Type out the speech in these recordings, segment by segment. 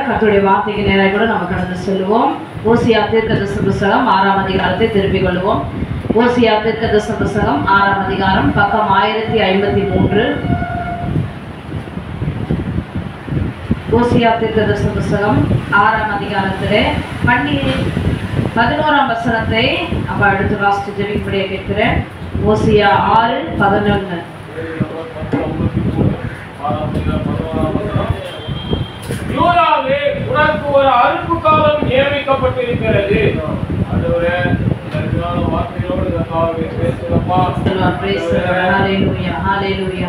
கர்த்தருடைய வார்த்தைக்கு நேராக கூட நம்ம கடந்து செல்வோம். ஓசியா தீர்க்கதரிசன புத்தகம் 6ஆம் அதிகாரத்தை திருப்பிக் கொள்வோம். ஓசியா தீர்க்கதரிசன புத்தகம் 6ஆம் அதிகாரம் பக்கம் 1053. ஓசியா தீர்க்கதரிசன புத்தகம் 6ஆம் அதிகாரத்திலே 11ஆம் வசனத்தை அப்ப அடுத்து வாசித்து ஜெபிக்கும்படியே கேட்கிறேன். ஓசியா 6:11. யூதாவே, உனக்கு ஒரு அறுப்பு காலம் நியமிக்கப்பட்டிருக்கிறது. ஆண்டவரே, இந்த வார்த்தையோடு கர்த்தாவே பேசுங்கப்பா. ஹalleluya ஹalleluya.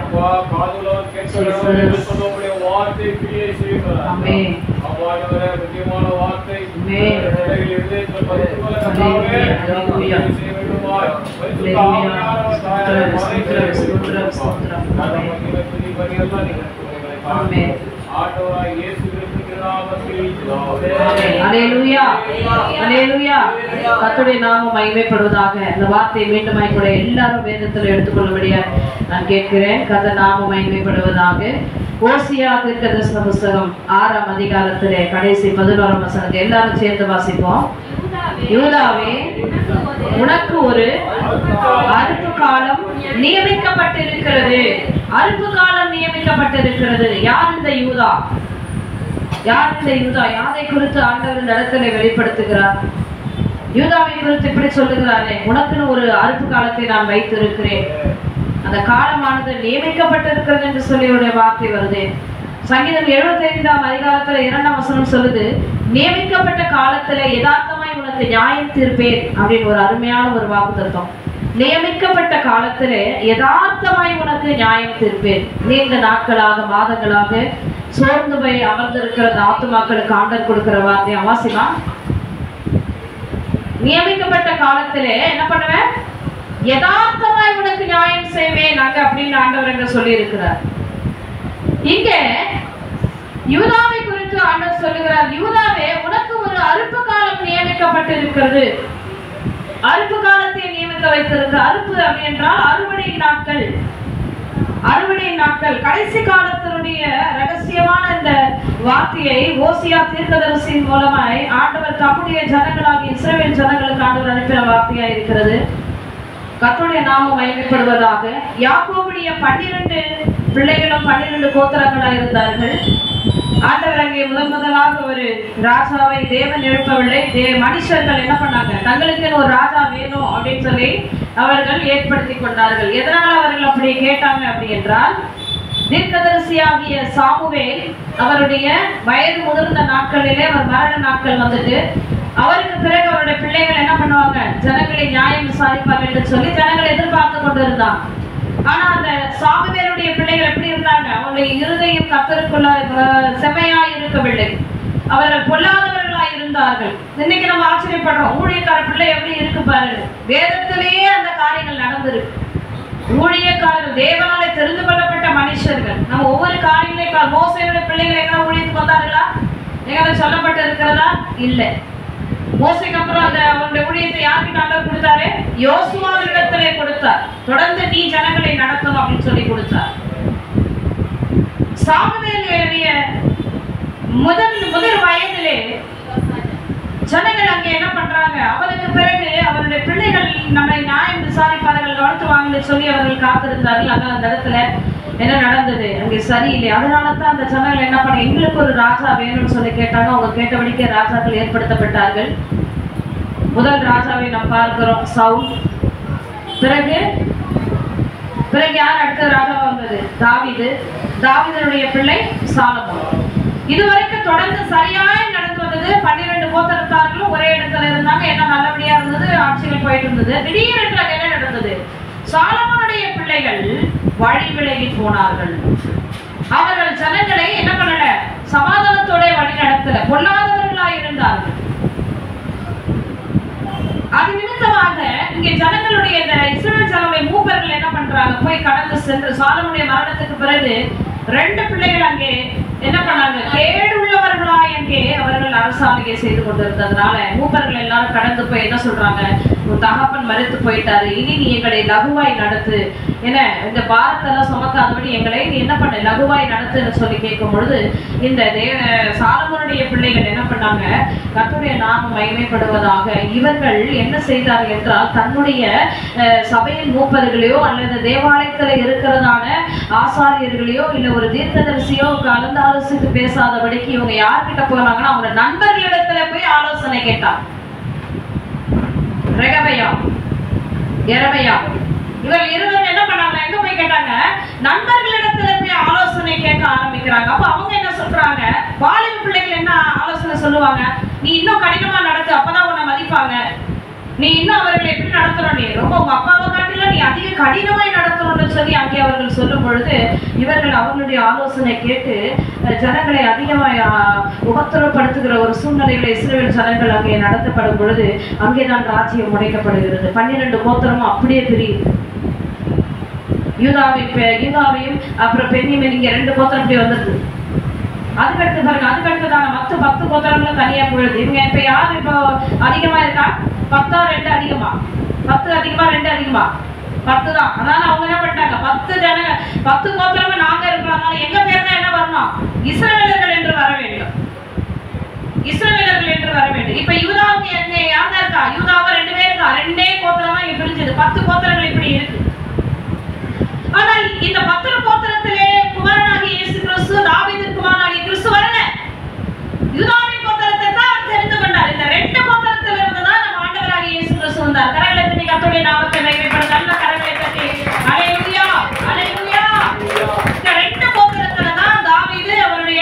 காதுலோர் கேட்கிறவர்கள் சொல்லக்கூடிய வார்த்தை கிரியை செய்கிறது. ஆமென். ஆண்டவரே, முக்கியமான வார்த்தை ஆமென். இதயத்தில் பதித்துள்ள கர்த்தாவே ஹalleluya. செய்வேண்டுமாய் பரிசுத்த ஆவியானவர் தாயார் ஸ்தோத்திரம். ஆமென். ஆண்டவராய் இயேசு கிறிஸ்துவின் நாமத்தில் ஹalleluya ஹalleluya. கர்த்தருடைய நாமம் மகிமைப்படுவதாக. இந்த வார்த்தையை மீண்டுமாய் கூட எல்லாரும் வேதத்தில் எடுத்துக்கொள்ளும்படியா நான் கேட்கிறேன். கர்த்தர் நாமம் மகிமைப்படுவதாக. ஓசியா தீர்க்கதரிசன புத்தகம் 6ஆம் அதிகாரத்திலே கடைசி 11ஆம் வசனத்தை எல்லாரும் சேர்ந்து வாசிப்போம். யூதாவே, உனக்கு ஒரு அறுப்பு காலம் நியமிக்கப்பட்டிருக்கிறது. அறுப்பு காலம் நியமிக்கப்பட்டிருக்கிறது. யார் இந்த யூதா? யார் இந்த யூதா? யாரை குறித்து ஆண்டவர் இந்த இடத்துல வெளிப்படுத்துகிறார்? யூதாவை குறித்து இப்படி சொல்லுகிறாரே, உனக்குன்னு ஒரு அறுப்பு காலத்தை நான் வைத்திருக்கிறேன், அந்த காலமானது நியமிக்கப்பட்டிருக்கிறது என்று சொல்லி ஒரு வார்த்தை வருது. சங்கீதம் 75ஆம் அதிகாரத்துல 2ஆம் வசனம் சொல்லுது, நியமிக்கப்பட்ட காலத்துல யதார்த்தமாய் உனக்கு நியாயம் தீர்ப்பேன் அப்படின்னு ஒரு அருமையான ஒரு வாக்குத்தத்தம். நியமிக்கப்பட்ட காலத்திலே யதார்த்தமாய் உனக்கு நியாயம் தீர்ப்பேன். நீண்ட நாட்களாக மாதங்களாக சோர்ந்து போய் அமர்ந்திருக்கிற ஆத்துமாக்களுக்கு ஆண்டவர் கொடுக்கிற வார்த்தை அவாசிமா. நியமிக்கப்பட்ட காலத்திலே என்ன பண்ணுவேன்? யதார்த்தமாய் உனக்கு நியாயம் செய்வேன் நாங்க அப்படின்னு ஆண்டவர் என்று சொல்லி இருக்கிறார். இங்க யூதாவை குறித்து ஆண்டவர் சொல்லுகிறார், யூதாவே, உனக்கு ஒரு அறுப்பு காலம் நியமிக்கப்பட்டிருக்கிறது. அறுப்பு காலத்தை நியமிக்க வைத்திருக்க. அறுப்பு அப்படின்றால் அறுவடை நாட்கள். அறுவடை நாட்கள், கடைசி காலத்தினுடைய ரகசியமான இந்த வார்த்தையை ஓசியா தீர்க்கதரிசியின் மூலமாய் ஆண்டவர் தம்முடைய ஜனங்களாகிய இஸ்ரவேல் ஜனங்களுக்கு ஆண்டவர் அனுப்பின வார்த்தையா இருக்கிறது. கர்த்தருடைய நாமம் மகிமைப்படுவதாக. யாக்கோபுடைய 12 பிள்ளைகளும் 12 கோத்திரங்களா இருந்தார்கள். ஆண்டவர் அங்கே முதலாக ஒரு ராஜாவை தேவன் எழுப்பவில்லை. மனுஷர்கள் என்ன பண்ணாங்க? தங்களுக்கு ஒரு ராஜா வேணும் அப்படின்னு சொல்லி அவர்கள் ஏற்படுத்தி கொண்டார்கள். எதனால அவர்கள் அப்படி கேட்டாங்க அப்படி என்றால், தீர்க்கதரிசியாகிய சாமுவேல் அவருடைய வயது முதிர்ந்த நாட்களிலே அவர் மரண நாட்கள் வந்துட்டு, அவருக்கு பிறகு அவருடைய பிள்ளைகள் என்ன பண்ணுவாங்க? ஜனங்களை நியாயம் விசாரிப்பாங்க என்று சொல்லி ஜனங்களை எதிர்பார்த்து கொண்டிருந்தாங்க. ஆனா அந்த சாமுவேலுடைய பிள்ளைகள் எப்படி இருந்தாங்க? அவங்களுடைய இருதயம் கர்த்தருக்குள்ள செமையா இருக்கவில்லை. அவர்கள் பொல்லாதவர்களாய் இருந்தார்கள். இன்னைக்கு நம்ம ஆச்சரியப்படுறோம், ஊழியக்கார பிள்ளை எப்படி இருக்கு பாருங்க. வேதத்திலேயே அந்த காரியங்கள் நடந்திருக்கு. ஊழியக்காரர்கள் தேவனாலே தெரிந்து கொள்ளப்பட்ட மனுஷர்கள். நம்ம ஒவ்வொரு காரியங்களையும் மோசேயுடைய பிள்ளைகள் எங்க ஊழியத்துக்கு வந்தார்களா? எங்க சொல்லப்பட்டு இருக்கிறதா? இல்லை. மோசேக்கு அப்புறம் அந்த அவருடைய ஊழியத்தை யாருக்கு ஆண்டவர் கொடுத்தாரு? யோசுவாவினிடத்திலே கொடுத்தார். தொடர்ந்து நீ ஜனங்களை நடத்தணும் அப்படின்னு சொல்லி கொடுத்தார். சாமுவேலுடைய முதல் வயதிலே ஜனங்கள் அங்கே என்ன பண்றாங்க? அவருக்கு பிறகு அவருடைய பிள்ளைகள் நம்மை நியாயம் விசாரிப்பார்கள், கவனித்துவாங்கன்னு சொல்லி அவர்கள் காத்திருந்தார்கள். ஆனால் அந்த இடத்துல என்ன நடந்தது? அங்கே சரியில்லை. அதனாலதான் அந்த ஜனங்கள் என்ன பண்ண, எங்களுக்கு ஒரு ராஜா வேணும்னு சொல்லி கேட்டாங்க. அவங்க கேட்டபடிக்கே ராஜாக்கள் ஏற்படுத்தப்பட்டார்கள். முதல் ராஜாவை நாம் பார்க்கிறோம், சவுல். பிறகு யார் அடுத்த ராஜாவா வந்தது? தாவீது. தாவீதுடைய பிள்ளை சாலமோன். இதுவரைக்கும் தொடர்ந்து சரியாய் நடந்து வந்தது. 12 கோத்திரத்தார்களும் ஒரே இடத்துல இருந்தாங்க. என்ன நல்லபடியா இருந்தது, ஆட்சிகள் போயிட்டு இருந்தது. திடீரென்று என்ன நடந்தது? சாலமோனுடைய பிள்ளைகள் வழி விலகி போனார்கள். அவர்கள் ஜனங்களை என்ன பண்ணல? சமாதானத்தோட வழி நடத்தல, பொல்லாதவர்களாய் இருந்தார்கள். அது நிமித்தமாக இங்கே ஜனங்களுடைய இந்த இஸ்ரவேல் ஜனங்களுடைய மூப்பர்கள் என்ன பண்றாங்க? போய் கடந்து சென்று சாலமோனுடைய மரணத்துக்கு பிறகு 2 பிள்ளைகள் அங்கே என்ன பண்ணாங்க? கேடு உள்ளவர்களாய் அங்கே அவர்கள் அரசாணையை செய்து கொண்டிருந்ததுனால மூப்பர்கள் எல்லாரும் கடந்து போய் என்ன சொல்றாங்க? உன் தகப்பன் மரித்து போயிட்டாரு, இனி நீ எங்களை லகுவாய் நடத்து, என்ன இந்த பாரத்தெல்லாம் சுமக்காதபடி எங்களை நீ என்ன பண்ண, லகுவாய் நடத்துன்னு சொல்லி கேட்கும் பொழுது இந்த சாலமோனுடைய பிள்ளைகள் என்ன பண்ணாங்க? கர்த்தருடைய நாமம் மகிமைப்படுவதாக இவர்கள் என்ன செய்தார்கள் என்றால், தன்னுடைய சபையின் மூப்பர்களையோ அல்லது தேவாலயத்துல இருக்கிறதான ஆசாரியர்களையோ இல்ல ஒரு தீர்க்கதரிசியோ கலந்து ஆலோசித்து பேசாதபடிக்கு இவங்க யார்கிட்ட போனாங்கன்னா அவங்க நண்பர்களிடத்துல போய் ஆலோசனை கேட்டாங்க. இவர்கள் இருவரும் என்ன பண்ணாங்க? எங்க போய் கேட்டாங்க? நண்பர்களிடத்துல போய் ஆலோசனை கேட்க ஆரம்பிக்கிறாங்க. அப்ப அவங்க என்ன சொல்றாங்க? வாலிப பிள்ளைகள் என்ன ஆலோசனை சொல்லுவாங்க? நீ இன்னும் கடினமா நடத்து, அப்பதான் உன்னை மதிப்பாங்க. நீ இன்னும் அவர்களை எப்படி நடத்தணும்? நீ ரொம்ப உங்க அப்பாவை காட்டில நீ அதிக கடினமாய் நடத்தணும்னு சொல்லி அங்கே அவர்கள் சொல்லும் பொழுது இவர்கள் அவர்களுடைய ஆலோசனை கேட்டு ஜனங்களை அதிகமாய் உபத்திரப்படுத்துகிற ஒரு சூழ்நிலைகளை இஸ்ரவேல் ஜனங்கள் அங்கே நடத்தப்படும் பொழுது அங்கேதான் ராஜ்யம் உடைக்கப்படுகிறது. 12 கோத்திரமும் அப்படியே பிரியுது. யூதாவையும் அப்புறம் பென்யமீன், இங்க 2 கோத்திரம் இப்படி வந்துருது. அதுக்கடுத்து பாருங்க, அதுக்கடுத்துதான 10 கோத்திரங்களும் தனியா போயிடுது. இவங்க இப்ப யார் இப்போ அதிகமா இருக்கா? 10 2 அதிகமா, 10 அதிகமா 2 அதிகமா, 10 தான். அதனால அவங்க என்ன பண்ணிட்டாங்க? 10 கோத்திரமும் நாங்க இருக்கிறோம். அதனால எங்க பேர் தான் என்ன வரணும்? இஸ்ரவேலர்கள் என்று வர வேண்டும். இஸ்ரவேலர்கள் என்று வர வேண்டும். இப்ப யூதாவுக்கு என்ன யார் தான் இருக்கா? யூதாவை 2 பேர் இருக்கா. 2 கோத்திரமா இங்க பிரிஞ்சது. 10 கோத்திரங்கள் இப்படி இருக்கு. ஆனால் இந்த 10 கோத்திரத்திலே குமாரனாகிய இயேசு கிறிஸ்து, தாவீதின் குமாரனாகிய கிறிஸ்து வரல. யூதாவின் கோத்திரத்தை தான் தெரிந்து கொண்டார். இந்த 2 கோத்திரத்தில் இருந்து தான் நம்ம ஆண்டவராகிய இயேசு கிறிஸ்து வந்தார். கரங்களை தட்டி கர்த்தருடைய நாமத்தை மகிமைப்படுத்த நல்ல கரங்களை தட்டி ஹல்லேலூயா ஹல்லேலூயா. இந்த 2 கோத்திரத்துல தான் தாவீது அவருடைய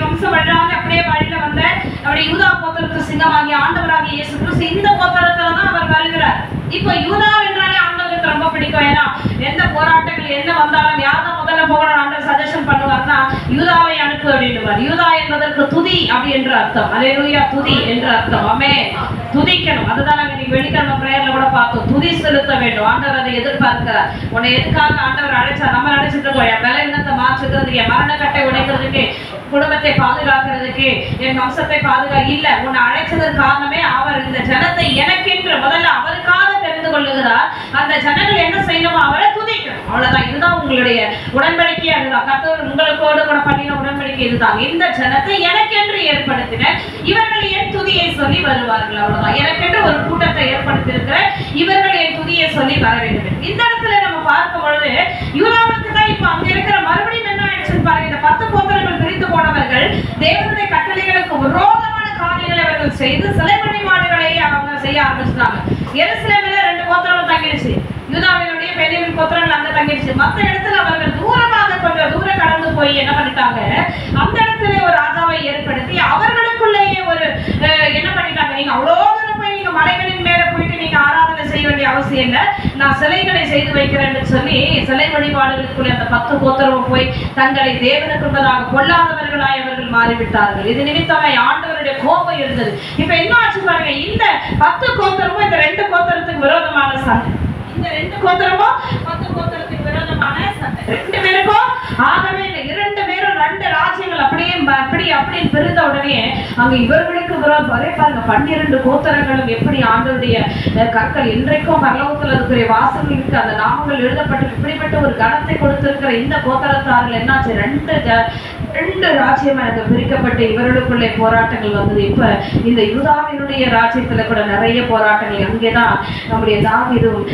வம்சம் வழியாக அப்படியே வழியில வந்த அவருடைய யூதா கோத்திரத்து சிங்கமாகிய ஆண்டவராகிய இயேசு கிறிஸ்து இந்த கோத்திரத்துல தான் அவர் வருகிறார். இப்போ யூதா என்றாலே ஆண்டவருக்கு ரொம்ப பிடிக்கும். ஏன்னா எந்த போராட்டங்கள் என்ன வந்தாலும் யார் தான் முதல்ல போகணும் ஆண்டவர் சஜஷன் பண்ணுவார்னா யூதாவை அனுப்பு அப்படின்னுவார். யூதா என்பதற்கு துதி அப்படி என்ற அர்த்தம். ஹல்லேலூயா, துதி என்ற அர்த்தம். ஆமென். துதிக்கணும். அதுதான் நாங்க இன்னைக்கு வெள்ளிக்கிழமை பிரேயர்ல கூட பார்த்தோம். துதி செலுத்த வேண்டும். ஆண்டவர் அதை எதிர்பார்க்கிறார். உன்னை எதுக்காக ஆண்டவர் அழைச்சார்? நம்ம நினைச்சிட்டு இருக்கோம் என் பலவீனத்தை மாற்றுகிறதுக்கு, என் மரணக்கட்டை உடைக்கிறதுக்கு, குடும்பத்தை பாதுகாக்கிறதுக்கு, என் வம்சத்தை இல்ல. உன்னை அழைச்சதற்கு காரணமே அவர் இந்த ஜனத்தை எனக்கென்று முதல்ல அவருக்காக தெரிந்து கொள்ளுகிறார். அந்த ஜனங்கள் என்ன செய்யணுமோ அவரை துதிக்கணும். அவ்வளவுதான். இதுதான் உங்களுடைய உடன்படிக்கை. அதுதான் கர்த்தர் உங்களுக்கோடு கூட பண்ணின உடன்படிக்கை. இதுதான். இந்த ஜனத்தை எனக்கென்று ஏற்படுத்தின இவர்கள் என் துதியை சொல்லி வருவார்கள். அவ்வளவுதான். எனக்கென்று ஒரு கூட்டத்தை ஏற்படுத்தியிருக்கிற இவர்கள் என் துதியை சொல்லி வர வேண்டும். இந்த இடத்துல நம்ம பார்க்கும் பொழுது யூதாவுக்கு தான் இப்ப அங்க இருக்கிற மறுபடியும் என்ன ஆயிடுச்சுன்னு பாருங்க. இந்த 10 கோத்திரங்கள் பிரித்து போனவர்கள் தேவனுடைய கட்டளைகளுக்கு விரோதமான காரியங்களை அவர்கள் செய்து சிலை வழிபாடுகளை அவங்க செய்ய ஆரம்பிச்சிட்டாங்க. எருசலேமில 2 கோத்திரங்கள் தங்கிடுச்சு. யூதாவினுடைய பென்யமீன் கோத்திரங்கள் அங்க தங்கிடுச்சு. மற்ற இடத்துல அவர்கள் தூரமாக கொஞ்சம் தூரம் கடந்து போய் என்ன பண்ணிட்டாங்க? அந்த இடத்துல ஒரு ராஜாவை ஏற்படுத்தி அவர்களுக்குள்ளேயே ஒரு என்ன பண்ணிட்டாங்க? நீங்க அவ்வளோ தூரம் போய் நீங்க மலைகளின் மேல போயிட்டு நீங்க ஆராதனை செய்ய வேண்டிய அவசியம் அவசியம் இல்லை, நான் சிலைகளை செய்து வைக்கிறேன்னு சொல்லி சிலை வழிபாடுகளுக்குள்ளே அந்த 10 கோத்திரமும் போய் தங்களை தேவனுக்கு முன்பதாக பொல்லாதவர்களாய் அவர்கள் மாறிவிட்டார்கள். இது நிமித்தமாய் ஆண்டவருடைய கோபம் இருந்தது. இப்ப என்ன ஆச்சு பாருங்க, இந்த 10 கோத்திரமும் இந்த 2 கோத்திரத்துக்கு விரோதமான சண்டை, இந்த 2 கோத்திரமும் 10 கோத்திரத்துக்கு விரோதமான சண்டை, 2 பேருக்கும் ஆகவே இந்த 2 பேரும் 2 ராஜ்யங்கள் அப்படியே அப்படின்னு பிரிந்த உடனே அங்க இவர்களுக்கு ஒரே பாருங்க 12 கோத்திரங்களும் எப்படி ஆண்டவருடைய கற்கள் இன்றைக்கும் பரலோகத்தில் இருக்கிற வாசல்களுக்கு அந்த நாமங்கள் எழுதப்பட்டு இப்படிப்பட்ட ஒரு கணத்தை கொடுத்திருக்கிற இந்த கோத்திரத்தார்கள் என்னாச்சு, 2 ராஜ்யமாக பிரிக்கப்பட்டு இவர்களுக்குள்ளே போராட்டங்கள் வந்தது. இப்ப இந்த யூதாவினுடைய ராஜ்யத்துல கூட நிறைய போராட்டங்கள். அங்கேதான் நம்முடைய தாவீதும்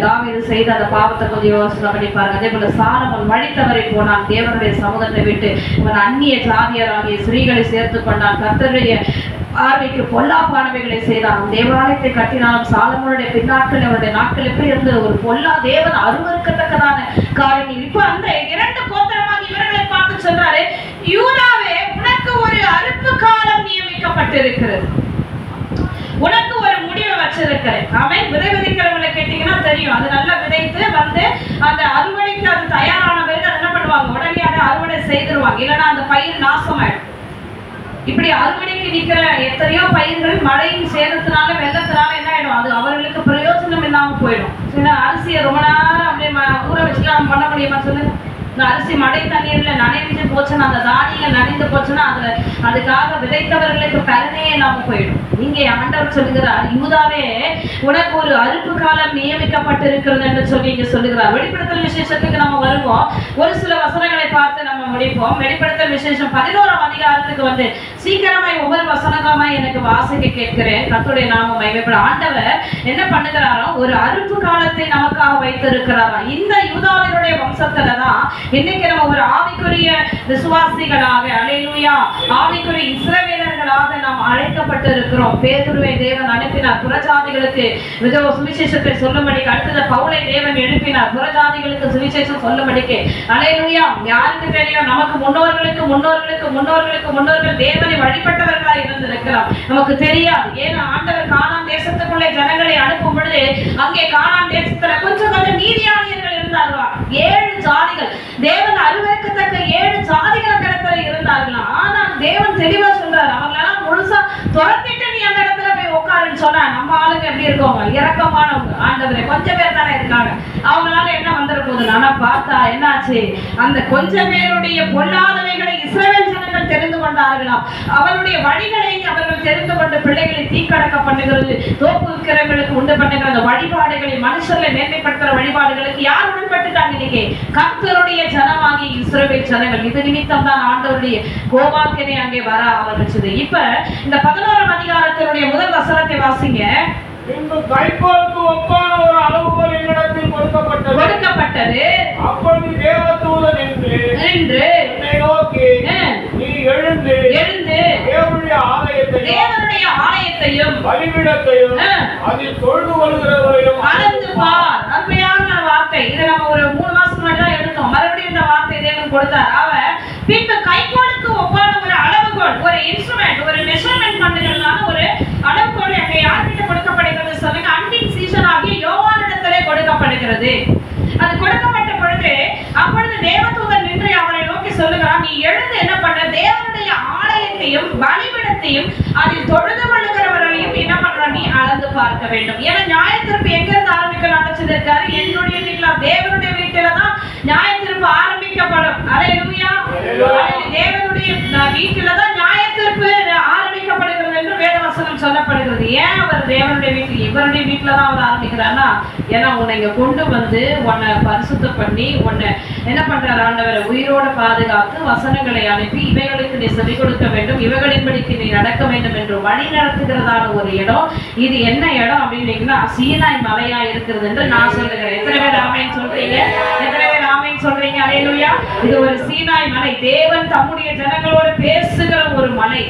தாவீது செய்த அந்த பாவத்தை கொஞ்சம் யோசனை பண்ணி பாருங்க. அதே போல சாலமோன் வழி தவறி போனான், தேவனுடைய சமூகத்தை விட்டு இவன் அந்நிய ஜாதியராகிய ஸ்திரீகளை சேர்த்து கொண்டான், கர்த்தருடைய பார்வைக்கு பொல்லாப்பானவைகளை செய்தான். தேவாலயத்தை கட்டினாலும் சாலமோனுடைய பின்னாட்கள் அவருடைய நாட்கள் எப்படி இருந்தது, ஒரு பொல்லா தேவன் அருவருக்கத்தக்கதான காரியங்கள். இப்ப அந்த 2 கோத்திரமாக இவர்களை பார்த்து சொன்னாரு, யூதாவே உனக்கு ஒரு அறுப்பு காலம் நியமிக்கப்பட்டிருக்கிறது, உனக்கு ஒரு முடிவை வச்சிருக்கிறேன். அவன் விதை விதைக்கிறவங்களை கேட்டீங்கன்னா தெரியும், அது நல்லா விதைத்து வந்து அந்த அறுவடைக்கு அது தயாரான பிறகு அதை என்ன பண்ணுவாங்க, உடனே அதை அறுவடை செய்திருவாங்க, இல்லைன்னா அந்த பயிர் நாசமாயிடும். இப்படி அறுவடைக்கு நிற்கிற எத்தனையோ பயிர்கள் மழையின் சேதத்தினால வெள்ளத்தினால என்ன ஆயிடும், அது அவர்களுக்கு பிரயோஜனம் இல்லாம போயிடும். அரிசியை ரொம்ப நேரம் அப்படியே ஊற வச்சுட்டு நம்ம பண்ண முடியுமா சொல்லுங்க? இந்த அரிசி மழை தண்ணீர்ல நனைஞ்சு போச்சுன்னா, அந்த தானியங்கள் நனைந்து போச்சுன்னா அதுக்காக விதைத்தவர்களுக்கு பலனே இல்லாம போயிடும். இங்கே ஆண்டவர் சொல்லுகிறார், யூதாவே உனக்கு ஒரு அறுப்பு காலம் நியமிக்கப்பட்டிருக்கிறது என்று சொல்லி இங்க சொல்லுகிறார். வெளிப்படுத்தல் விசேஷத்துக்கு நம்ம வருவோம், ஒரு சில வசனங்களை பார்த்து நம்ம முடிப்போம். வெளிப்படுத்தல் விசேஷம் 11ஆம் அதிகாரத்துக்கு வந்து சீக்கிரமாய் ஒவ்வொரு வசனமாய் எனக்கு வாசிக்க கேட்கிறேன். கர்த்தருடைய நாமம் மகிமைப்பட. ஆண்டவர் என்ன பண்ணுகிறாரோ, ஒரு அறுப்பு காலத்தை நமக்காக வைத்திருக்கிறாரா. இந்த யூதாவினுடைய வம்சத்துலதான் இன்னைக்கு நம்ம ஒரு ஆவிக்குரிய விசுவாசிகளாக, அல்லேலூயா, ஆவிக்குரிய இஸ்ரவேலர்களாக நாம் அழைக்கப்பட்டு இருக்கிறோம். பேதுருவை தேவன் அனுப்பினார் புறஜாதிகளுக்கு சுவிசேஷத்தை சொல்லும்படிக்கு. அடுத்தது பவுலை தேவன் எழுப்பினார் புறஜாதிகளுக்கு சுவிசேஷம் சொல்லும்படிக்கு. அல்லேலூயா. யாருக்கு தெரியும், நமக்கு முன்னோர்களுக்கு தேவனை வழிபட்டவர்களாக இருந்திருக்கலாம், நமக்கு தெரியாது. ஏன்னா ஆண்டவர் கானான் தேசத்துக்குள்ளே ஜனங்களை அனுப்பும் பொழுது அங்கே கானான் தேசத்துல கொஞ்சம் நீதியாளர்கள் இருந்தார்களா, 7 ஜாதிகள், தேவன் அருவருக்கத்தக்க 7 ஜாதிகளை கடத்தல இருந்தார்களாம். ஆனா தேவன் தெளிவா சொல்றாரு, அவங்களெல்லாம் முழுசா துரத்திட்டு நீ அந்த இடத்துல போய் உட்காருன்னு சொன்னா, நம்ம ஆளுங்க எப்படி இருக்கவங்க, இரக்கமானவங்க, ஆண்டவரே கொஞ்சம் பேர் தானே இருக்காங்க, அவங்களால என்ன வந்துட போகுது. ஆனா பார்த்தா என்னாச்சு, அந்த கொஞ்சம் பேருடைய பொல்லாதவைகளை இஸ்ரவேல் ஜனங்கள் தெரிந்து கொண்டார்களாம். அவருடைய வழிகளை அவர்கள் தெரிந்து கொண்ட பிள்ளைகளை தீக்கடக்க பண்ணுகிறது, தோப்பு விக்கிரங்களுக்கு உண்டு பண்ணுகிற அந்த வழிபாடுகளை, மனுஷர்களை மேன்மைப்படுத்துற வழிபாடுகளுக்கு யார் உடன்பட்டுட்டாங்க? இன்னைக்கு கர்த்தருடைய ஜனமாகி இஸ்ரவேல் ஜனங்கள். இது நிமித்தம் தான் ஆண்டவருடைய கோபாக்கினை அங்கே வர ஆரம்பிச்சது. இப்ப இந்த 11ஆம் அதிகாரத்தினுடைய முதல் வசனத்தை வாசிங்க. பின்பு கைக்கோலுக்கு ஒப்பான ஒரு அளவுகோல் என்னிடத்தில் கொடுக்கப்பட்டது. அப்பொழுது தேவதூதன் நின்று என்னை நோக்கி, நீ எழுந்து தேவனுடைய ஆலயத்தையும் பலிபீடத்தையும் அதில் தொழுது கொள்கிறவரையும் அளந்து பார். அருமையான வார்த்தை. இதை நம்ம ஒரு 3 மாசத்துக்கு முன்னாடி தான் எடுத்தோம். மறுபடியும் இந்த வார்த்தை தேவன் கொடுத்தார். அவன் பின்பு கைக்கோலுக்கு ஒப்பான ஒரு அளவுகோல், ஒரு இன்ஸ்ட்ருமெண்ட், ஒரு மெஷர்மெண்ட் பண்ணுகிறதுனால ஒரு அளவுகோல் அங்கே யார்கிட்ட கொடுக்கப்படுகிறது சொல்லுங்க? அன்பின் சீசன் ஆகிய யோவானிடத்திலே கொடுக்கப்படுகிறது. அது கொடுக்கப்பட்ட பொழுது அப்பொழுது தேவதூதன் நின்று அவனை நோக்கி சொல்லுகிறான், நீ எழுந்து என்ன பண்ண, தேவனுடைய ஆலயத்தையும் பலிபீடத்தையும் அதில் தொழுது கொள்ளுகிறவர்களையும் என்ன பண்ற, நீ அளந்து பார்க்க வேண்டும். ஏன்னா நியாயத்தீர்ப்பு எங்க இருந்து ஆரம்பிக்கலாம்னு சொல்லியிருக்காரு, என்னுடைய வீட்டுல, தேவனுடைய வீட்டுல தான் நியாயத்தீர்ப்பு ஆரம்பிக்கப்படும். அல்லேலூயா. தேவனுடைய வீட்டுல தான் நியாயத்தீர்ப்பு ஆரம்பிக்கப்படுகிறது என்று வேதவசனம் சொல்லப்படுகிறது. ஏன் அவர் தேவனுடைய வீட்டில், இவருடைய வீட்டுல தான் அவர் ஆரம்பிக்கிறார்னா, ஏன்னா உன்னை இங்க கொண்டு வந்து உன்னை பரிசுத்தம் பண்ணி உன்னை என்ன பண்றாரு ஆண்டவர், உயிரோட பாதுகாத்து வசனங்களை அனுப்பி இவைகளுக்கு நீ செவி கொடுக்க வேண்டும், இவைகளின்படிக்கு நீ நடக்க வேண்டும் என்று வழி நடத்துகிறதான ஒரு இடம். இது என்ன இடம் அப்படின்னீங்கன்னா சீனாய் மலையா இருக்கிறது என்று நான் சொல்லுகிறேன். எத்தனை பேர் ஆமென் சொல்றீங்க? எத்தனை பேர் ஆமென் சொல்றீங்க? அல்லேலூயா. இது ஒரு சீனாய் மலை, தேவன் தம்முடைய ஜனங்களோடு பேசுகிற ஒரு மலை.